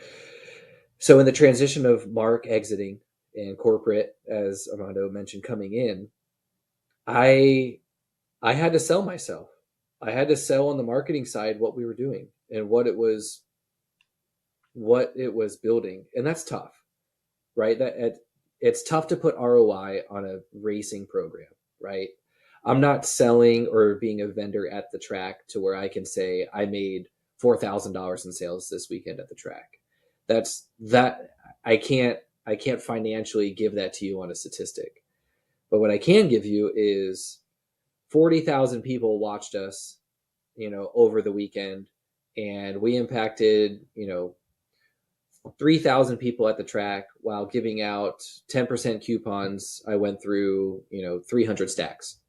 so in the transition of Mark exiting and corporate, as Armando mentioned, coming in, I had to sell myself. I had to sell on the marketing side what we were doing and what it was building. And that's tough, right? It's tough to put ROI on a racing program, right? I'm not selling or being a vendor at the track to where I can say I made $4,000 in sales this weekend at the track. I can't financially give that to you on a statistic. But what I can give you is 40,000 people watched us, over the weekend, and we impacted, 3,000 people at the track while giving out 10% coupons. I went through, 300 stacks.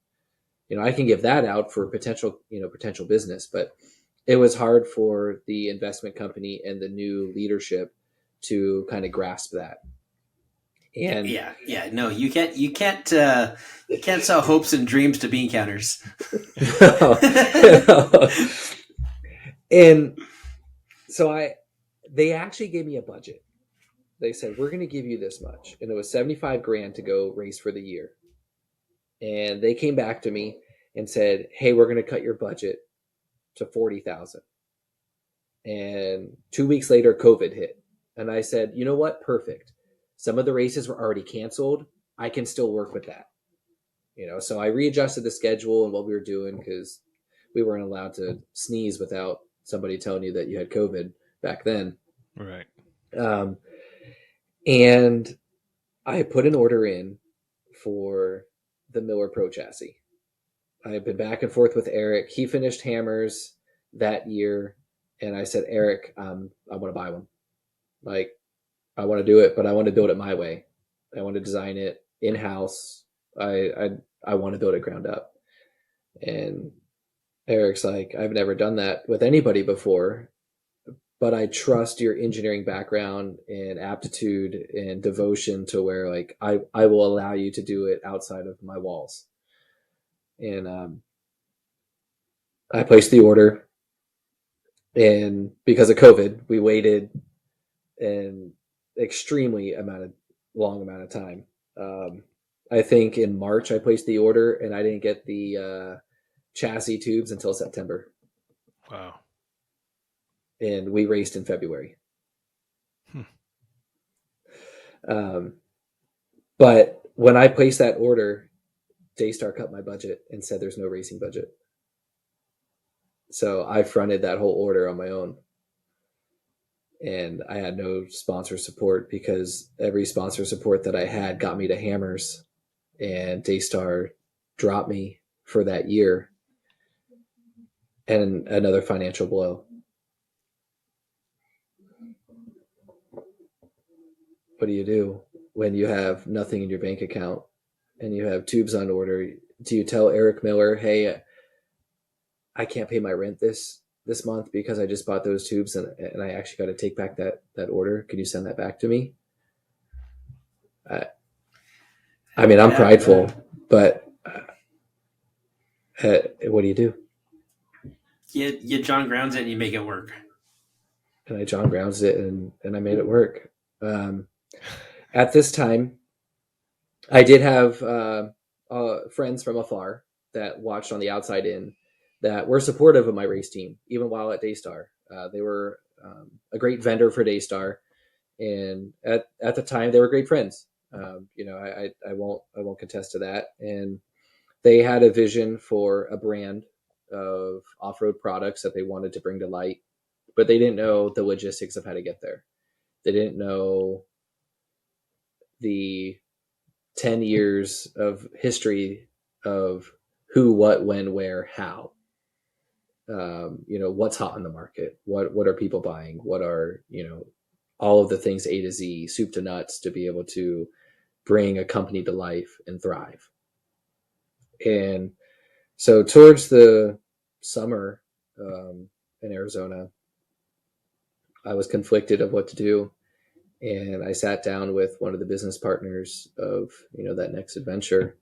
I can give that out for potential business, but it was hard for the investment company and the new leadership to kind of grasp that. And no, you can't sell hopes and dreams to bean counters. And so they actually gave me a budget. They said, we're going to give you this much. And it was 75 grand to go race for the year. And they came back to me and said, hey, we're going to cut your budget to 40,000. And 2 weeks later, COVID hit. And I said, you know what? Perfect. Some of the races were already canceled. I can still work with that. So I readjusted the schedule and what we were doing, because we weren't allowed to sneeze without somebody telling you that you had COVID back then. Right. And I put an order in for the Miller Pro chassis. I've been back and forth with Eric. He finished Hammers that year. And I said, Eric, I want to buy one. Like, I want to do it, but I want to build it my way. I want to design it in-house. I want to build it ground up. And Eric's like, I've never done that with anybody before, but I trust your engineering background and aptitude and devotion to where, like, I will allow you to do it outside of my walls. And I placed the order, and because of COVID, we waited an extremely long amount of time. I think in March I placed the order, and I didn't get the chassis tubes until September. Wow. And we raced in February. But when I placed that order, Daystar cut my budget and said there's no racing budget. So I fronted that whole order on my own. And I had no sponsor support, because every sponsor support that I had got me to Hammers, and Daystar dropped me for that year. And another financial blow. What do you do when you have nothing in your bank account and you have tubes on order? Do you tell Eric Miller, hey, I can't pay my rent this month because I just bought those tubes and I actually got to take back that order? Can you send that back to me? I mean, I'm prideful, but what do you do? You John Grounds it and you make it work. And I John Grounds it and I made it work. At this time, I did have friends from afar that watched on the outside in, that were supportive of my race team, even while at Daystar. They were a great vendor for Daystar, and at the time they were great friends. I won't contest to that. And they had a vision for a brand of off-road products that they wanted to bring to light, but they didn't know the logistics of how to get there. They didn't know the 10 years of history of who, what, when, where, how. What's hot in the market? What are people buying? What are, all of the things A to Z, soup to nuts, to be able to bring a company to life and thrive. And so towards the summer in Arizona, I was conflicted of what to do. And I sat down with one of the business partners of, that next adventure.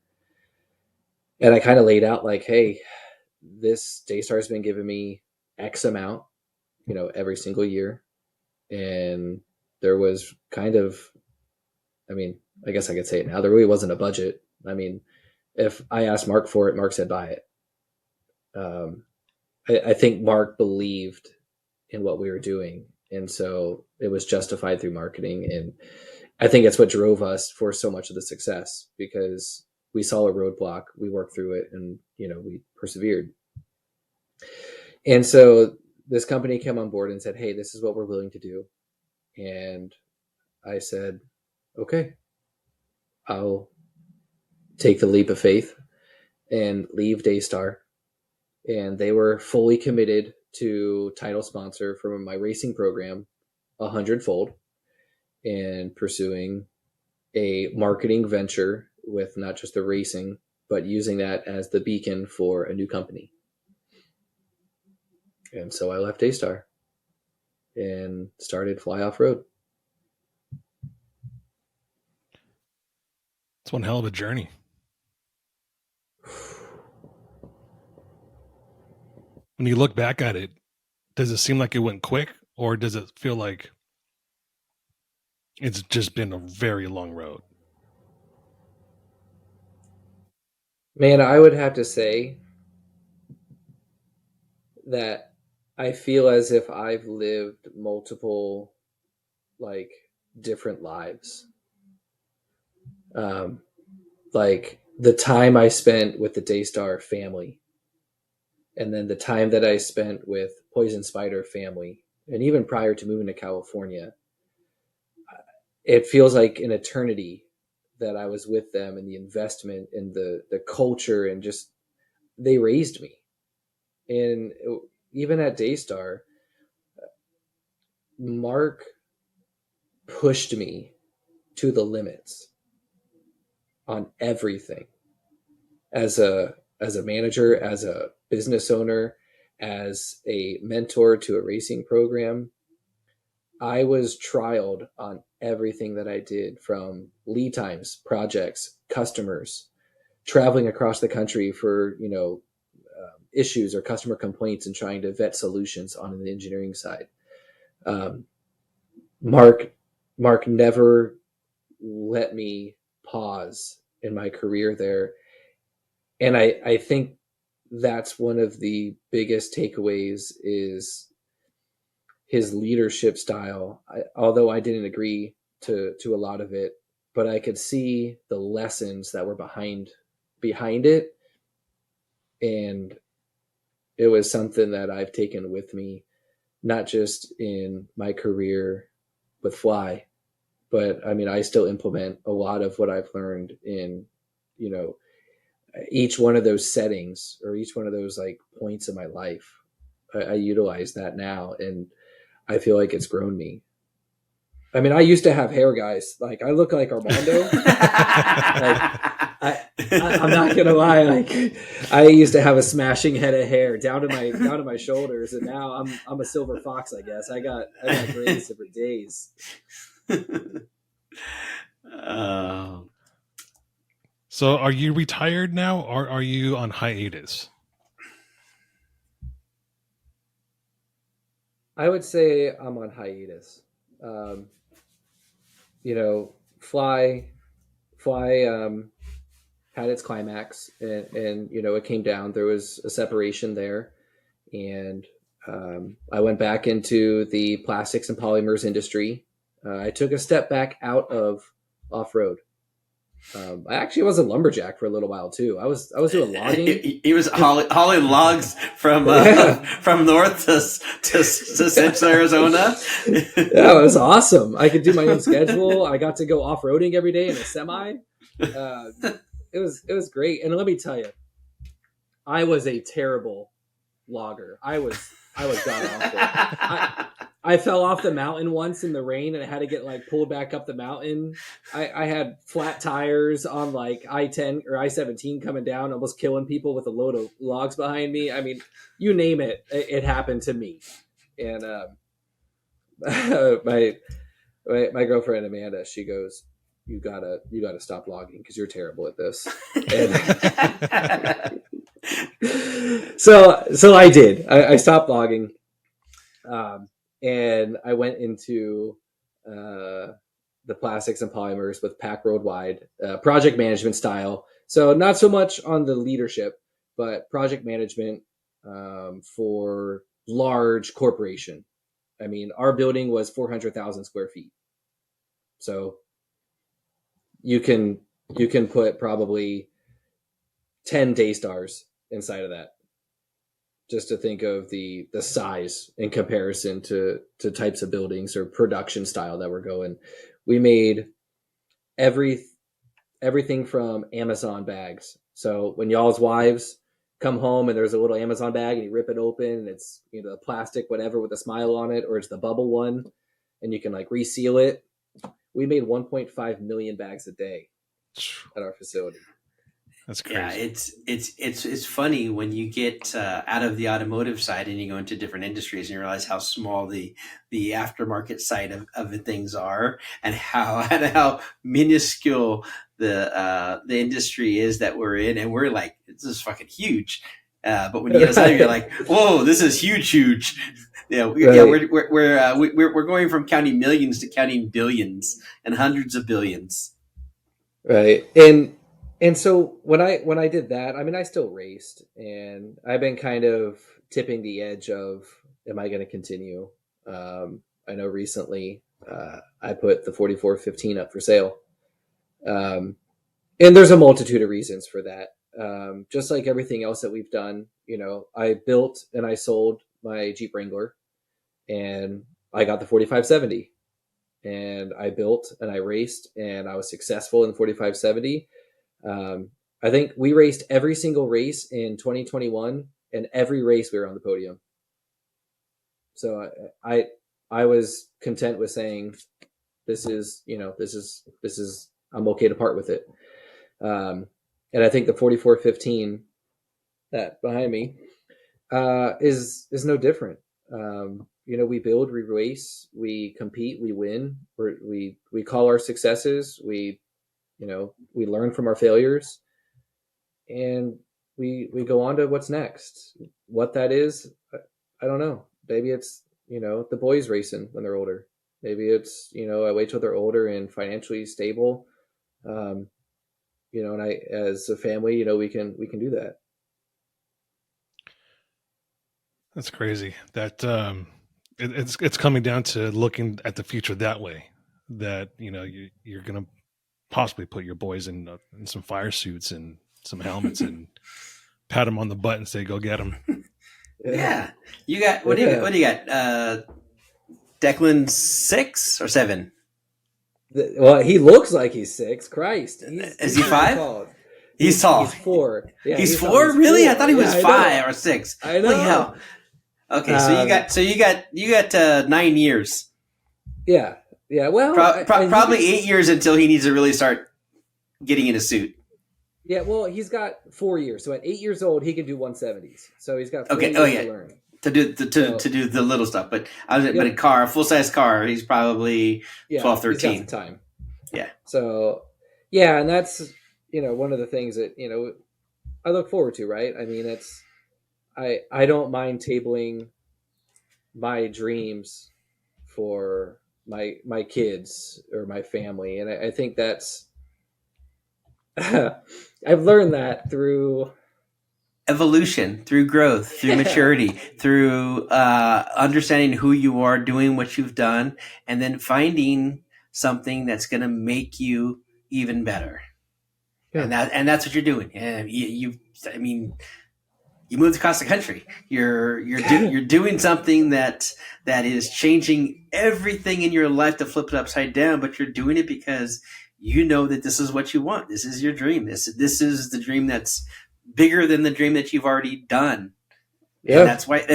And I kind of laid out like, hey, this Daystar has been giving me X amount, every single year. And there was kind of, I guess I could say it now, there really wasn't a budget. If I asked Mark for it, Mark said buy it. I think Mark believed in what we were doing. And so it was justified through marketing. And I think that's what drove us for so much of the success, because we saw a roadblock, we worked through it, and, we persevered. And so this company came on board and said, hey, this is what we're willing to do. And I said, okay, I'll take the leap of faith and leave Daystar. And they were fully committed to title sponsor for my racing program 100-fold, and pursuing a marketing venture with not just the racing, but using that as the beacon for a new company. And so I left Daystar and started Fly Off Road. It's one hell of a journey. When you look back at it, does it seem like it went quick, or does it feel like it's just been a very long road? Man, I would have to say that I feel as if I've lived multiple, different lives. Like the time I spent with the Daystar family, and then the time that I spent with Poison Spyder family, and even prior to moving to California, it feels like an eternity that I was with them, and the investment and the culture, and just, they raised me. And even at Daystar, Mark pushed me to the limits on everything, as a manager, as a business owner, as a mentor to a racing program. I was trialed on everything that I did, from lead times, projects, customers, traveling across the country for, issues or customer complaints, and trying to vet solutions on the engineering side. Mark never let me pause in my career there. And I think that's one of the biggest takeaways, is his leadership style. Although I didn't agree to a lot of it, but I could see the lessons that were behind it. And it was something that I've taken with me, not just in my career with Fly, but I still implement a lot of what I've learned in, each one of those settings, or each one of those points in my life. I utilize that now, and I feel like it's grown me. I used to have hair, guys. I look like Armando. I'm not gonna lie. I used to have a smashing head of hair down to my shoulders, and now I'm a silver fox. I guess I got grays for days. So are you retired now, or are you on hiatus? I would say I'm on hiatus. Fly had its climax, and it came down. There was a separation there, and I went back into the plastics and polymers industry. I took a step back out of off-road. I actually was a lumberjack for a little while too. I was doing logging. He was hauling logs from from north to Central Arizona. Yeah, it was awesome. I could do my own schedule. I got to go off-roading every day in a semi. It was great. And let me tell you, I was a terrible logger. I was I was god awful. I fell off the mountain once in the rain and I had to get like pulled back up the mountain. I had flat tires on like I-10 or I-17 coming down, almost killing people with a load of logs behind me. I mean, you name it, it happened to me. And my girlfriend Amanda, she goes, "You gotta stop logging because you're terrible at this." And so I did. I stopped logging. And I went into the plastics and polymers with Pack Worldwide, project management style. So not so much on the leadership, but project management for large corporation. I mean, our building was 400,000 square feet. So you can put probably 10 Daystars inside of that. Just to think of the size in comparison to types of buildings or production style that we're going. We made everything from Amazon bags. So when y'all's wives come home and there's a little Amazon bag and you rip it open and it's, you know, the plastic, whatever with a smile on it, or it's the bubble one and you can like reseal it. We made 1.5 million bags a day at our facility. That's crazy. Yeah, it's funny when you get out of the automotive side and you go into different industries and you realize how small the aftermarket side of things are, and how minuscule the industry is that we're in, and we're like, this is fucking huge. But when you get outside, you're like, whoa, this is huge. We're going from counting millions to counting billions and hundreds of billions. Right. And so when I did that, I mean, I still raced, and I've been kind of tipping the edge of, am I going to continue? I know recently I put the 4415 up for sale. And there's a multitude of reasons for that. Just like everything else that we've done, you know, I built and I sold my Jeep Wrangler, and I got the 4570. And I built and I raced, and I was successful in the 4570. I think we raced every single race in 2021, and every race we were on the podium. So I was content with saying, this is I'm okay to part with it. And I think the 4415 that behind me is no different. You know, we build, we race, we compete, we win, we call our successes, we learn from our failures, and we go on to what's next. What that is, I don't know. Maybe it's, you know, the boys racing when they're older. Maybe it's, you know, I wait till they're older and financially stable. You know, and I, as a family, you know, we can do that. That's crazy. That it's coming down to looking at the future that way. That, you know, you're gonna possibly put your boys in some fire suits and some helmets and pat them on the butt and say, "Go get them." Yeah, you got what do you got? Declan 6 or 7? Well, he looks like he's 6. Christ, is he 5? Tall. He's tall. He's 4. Yeah, he's 4. Really? 4. I thought he was 5 or 6. I know. Hell. Okay, so you got 9 years. Yeah. Yeah. Well, probably 8 years until he needs to really start getting in a suit. Yeah. Well, he's got 4 years. So at 8 years old, he can do 170s. So he's got 4 years to learn. To do the little stuff, but but a car, a full size car, he's probably 12, 13. He's got the time. Yeah. So yeah, and that's, you know, one of the things that, you know, I look forward to, right? I mean, it's I don't mind tabling my dreams for my kids or my family, and I think that's I've learned that through evolution, through growth, through maturity, through understanding who you are, doing what you've done, and then finding something that's going to make you even better. Yeah. And that's what you're doing. And you moved across the country. You're doing something that is changing everything in your life to flip it upside down. But you're doing it because you know that this is what you want. This is your dream. This is the dream that's bigger than the dream that you've already done. Yeah. And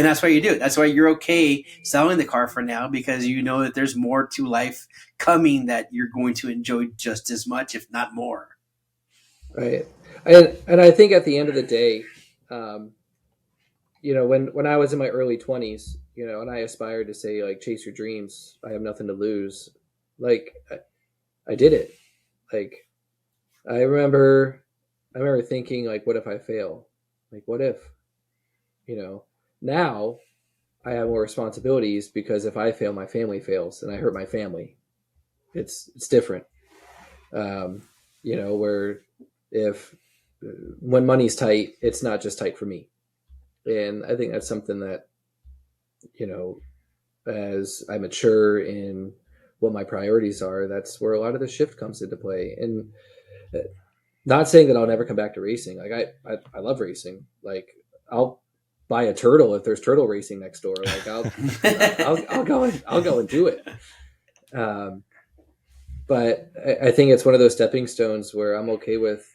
that's why you do it. That's why you're okay selling the car for now, because you know that there's more to life coming that you're going to enjoy just as much, if not more. Right. And I think at the end of the day, when I was in my early 20s, and I aspired to say, like, chase your dreams, I have nothing to lose. Like, I did it. Like, I remember thinking, like, what if I fail? Like, what if, now I have more responsibilities, because if I fail, my family fails, and I hurt my family. It's different. Where if when money's tight, it's not just tight for me. And I think that's something that, as I mature in what my priorities are, that's where a lot of the shift comes into play. And not saying that I'll never come back to racing. Like, I love racing. Like, I'll buy a turtle if there's turtle racing next door. Like, I'll go and do it. But I think it's one of those stepping stones where I'm okay with,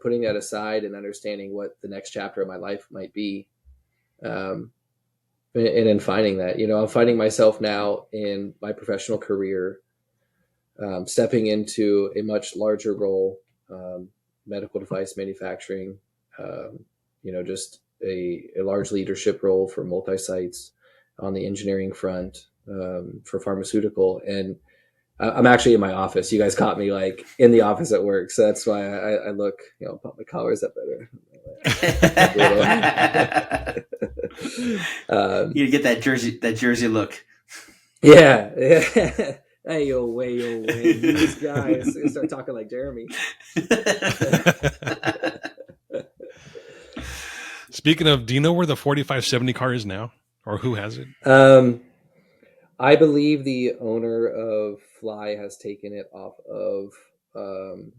putting that aside and understanding what the next chapter of my life might be. And in finding that, I'm finding myself now in my professional career, stepping into a much larger role, medical device manufacturing, just a large leadership role for multi-sites on the engineering front, for pharmaceutical. And I'm actually in my office. You guys caught me, like, in the office at work, so that's why I look, put my collars up better. You get that jersey look. Yeah. Hey, yo, way. These guys start talking like Jeremy. Speaking of, do you know where the 4570 car is now, or who has it? I believe the owner of Fly has taken it off of.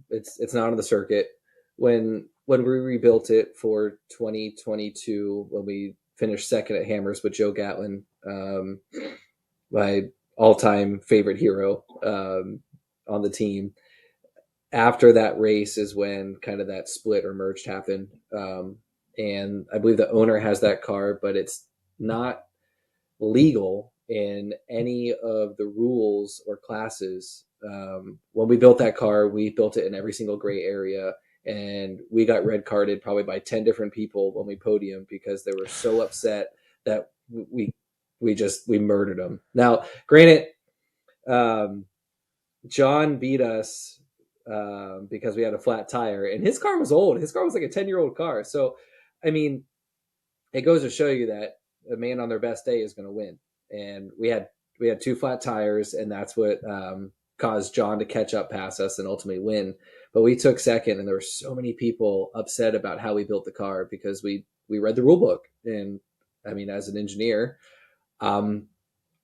It's not on the circuit. When we rebuilt it for 2022, when we finished second at Hammers with Joe Gatlin, my all-time favorite hero on the team. After that race is when kind of that split or merge happened, and I believe the owner has that car, but it's not legal in any of the rules or classes. When we built that car, we built it in every single gray area, and we got red carded probably by 10 different people when we podiumed, because they were so upset that we murdered them. Now, granted, John beat us because we had a flat tire, and his car was old. His car was like a 10-year-old car. So, I mean, it goes to show you that a man on their best day is going to win. And we had 2 flat tires, and that's what caused John to catch up past us and ultimately win. But we took second, and there were so many people upset about how we built the car, because we read the rule book. And I mean, as an engineer, I'm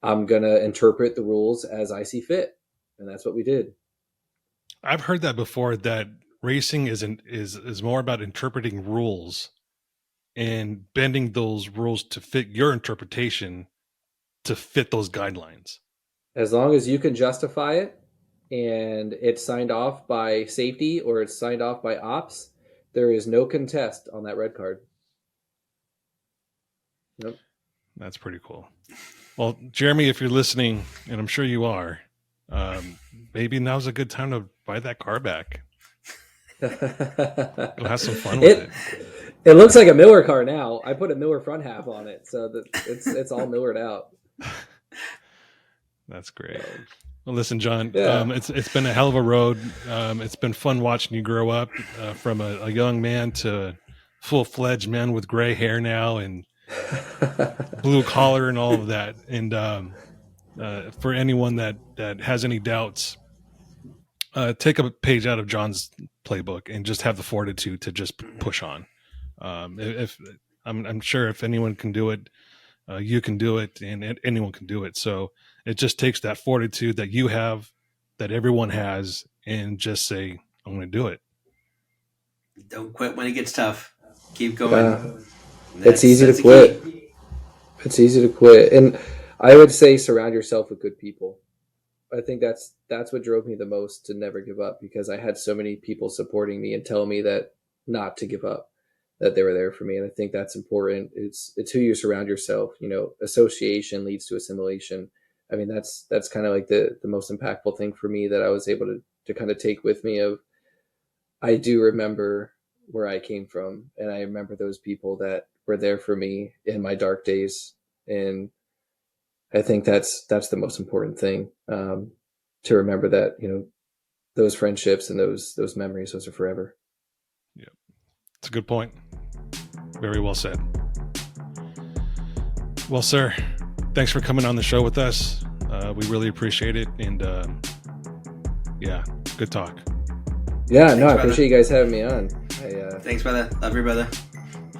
going to interpret the rules as I see fit. And that's what we did. I've heard that before, that racing is more about interpreting rules and bending those rules to fit your interpretation, to fit those guidelines. As long as you can justify it and it's signed off by safety or it's signed off by ops, there is no contest on that red card. Nope. That's pretty cool. Well, Jeremy, if you're listening, and I'm sure you are, maybe now's a good time to buy that car back. Go have some fun with it. It looks like a Miller car now. I put a Miller front half on it, so it's all Millered out. That's great. Well, listen, John, Yeah. It's been a hell of a road. It's been fun watching you grow up from a young man to full-fledged man with gray hair now and blue collar and all of that. And for anyone that has any doubts, take a page out of John's playbook and just have the fortitude to just push on. If I'm sure if anyone can do it, you can do it, and anyone can do it. So it just takes that fortitude that you have, that everyone has, and just say, I'm going to do it. Don't quit when it gets tough. Keep going. It's easy to quit. It's easy to quit. And I would say surround yourself with good people. I think that's what drove me the most to never give up, because I had so many people supporting me and telling me that not to give up. that they were there for me. And I think that's important. It's who you surround yourself. Association leads to assimilation. I mean, that's kind of like the most impactful thing for me that I was able to kind of take with me. Of I do remember where I came from, and I remember those people that were there for me in my dark days. And I think that's the most important thing, to remember that, those friendships and those memories, those are forever. Yeah, it's a good point. Very well said. Well, sir, thanks for coming on the show with us. We really appreciate it. And yeah, good talk. Yeah, Thanks, I brother. appreciate you guys having me on. Thanks, brother. Love you, brother.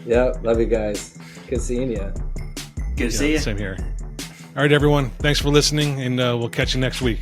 Yeah, love you guys. Good seeing you. Good to see you. Same here. All right, everyone. Thanks for listening, and we'll catch you next week.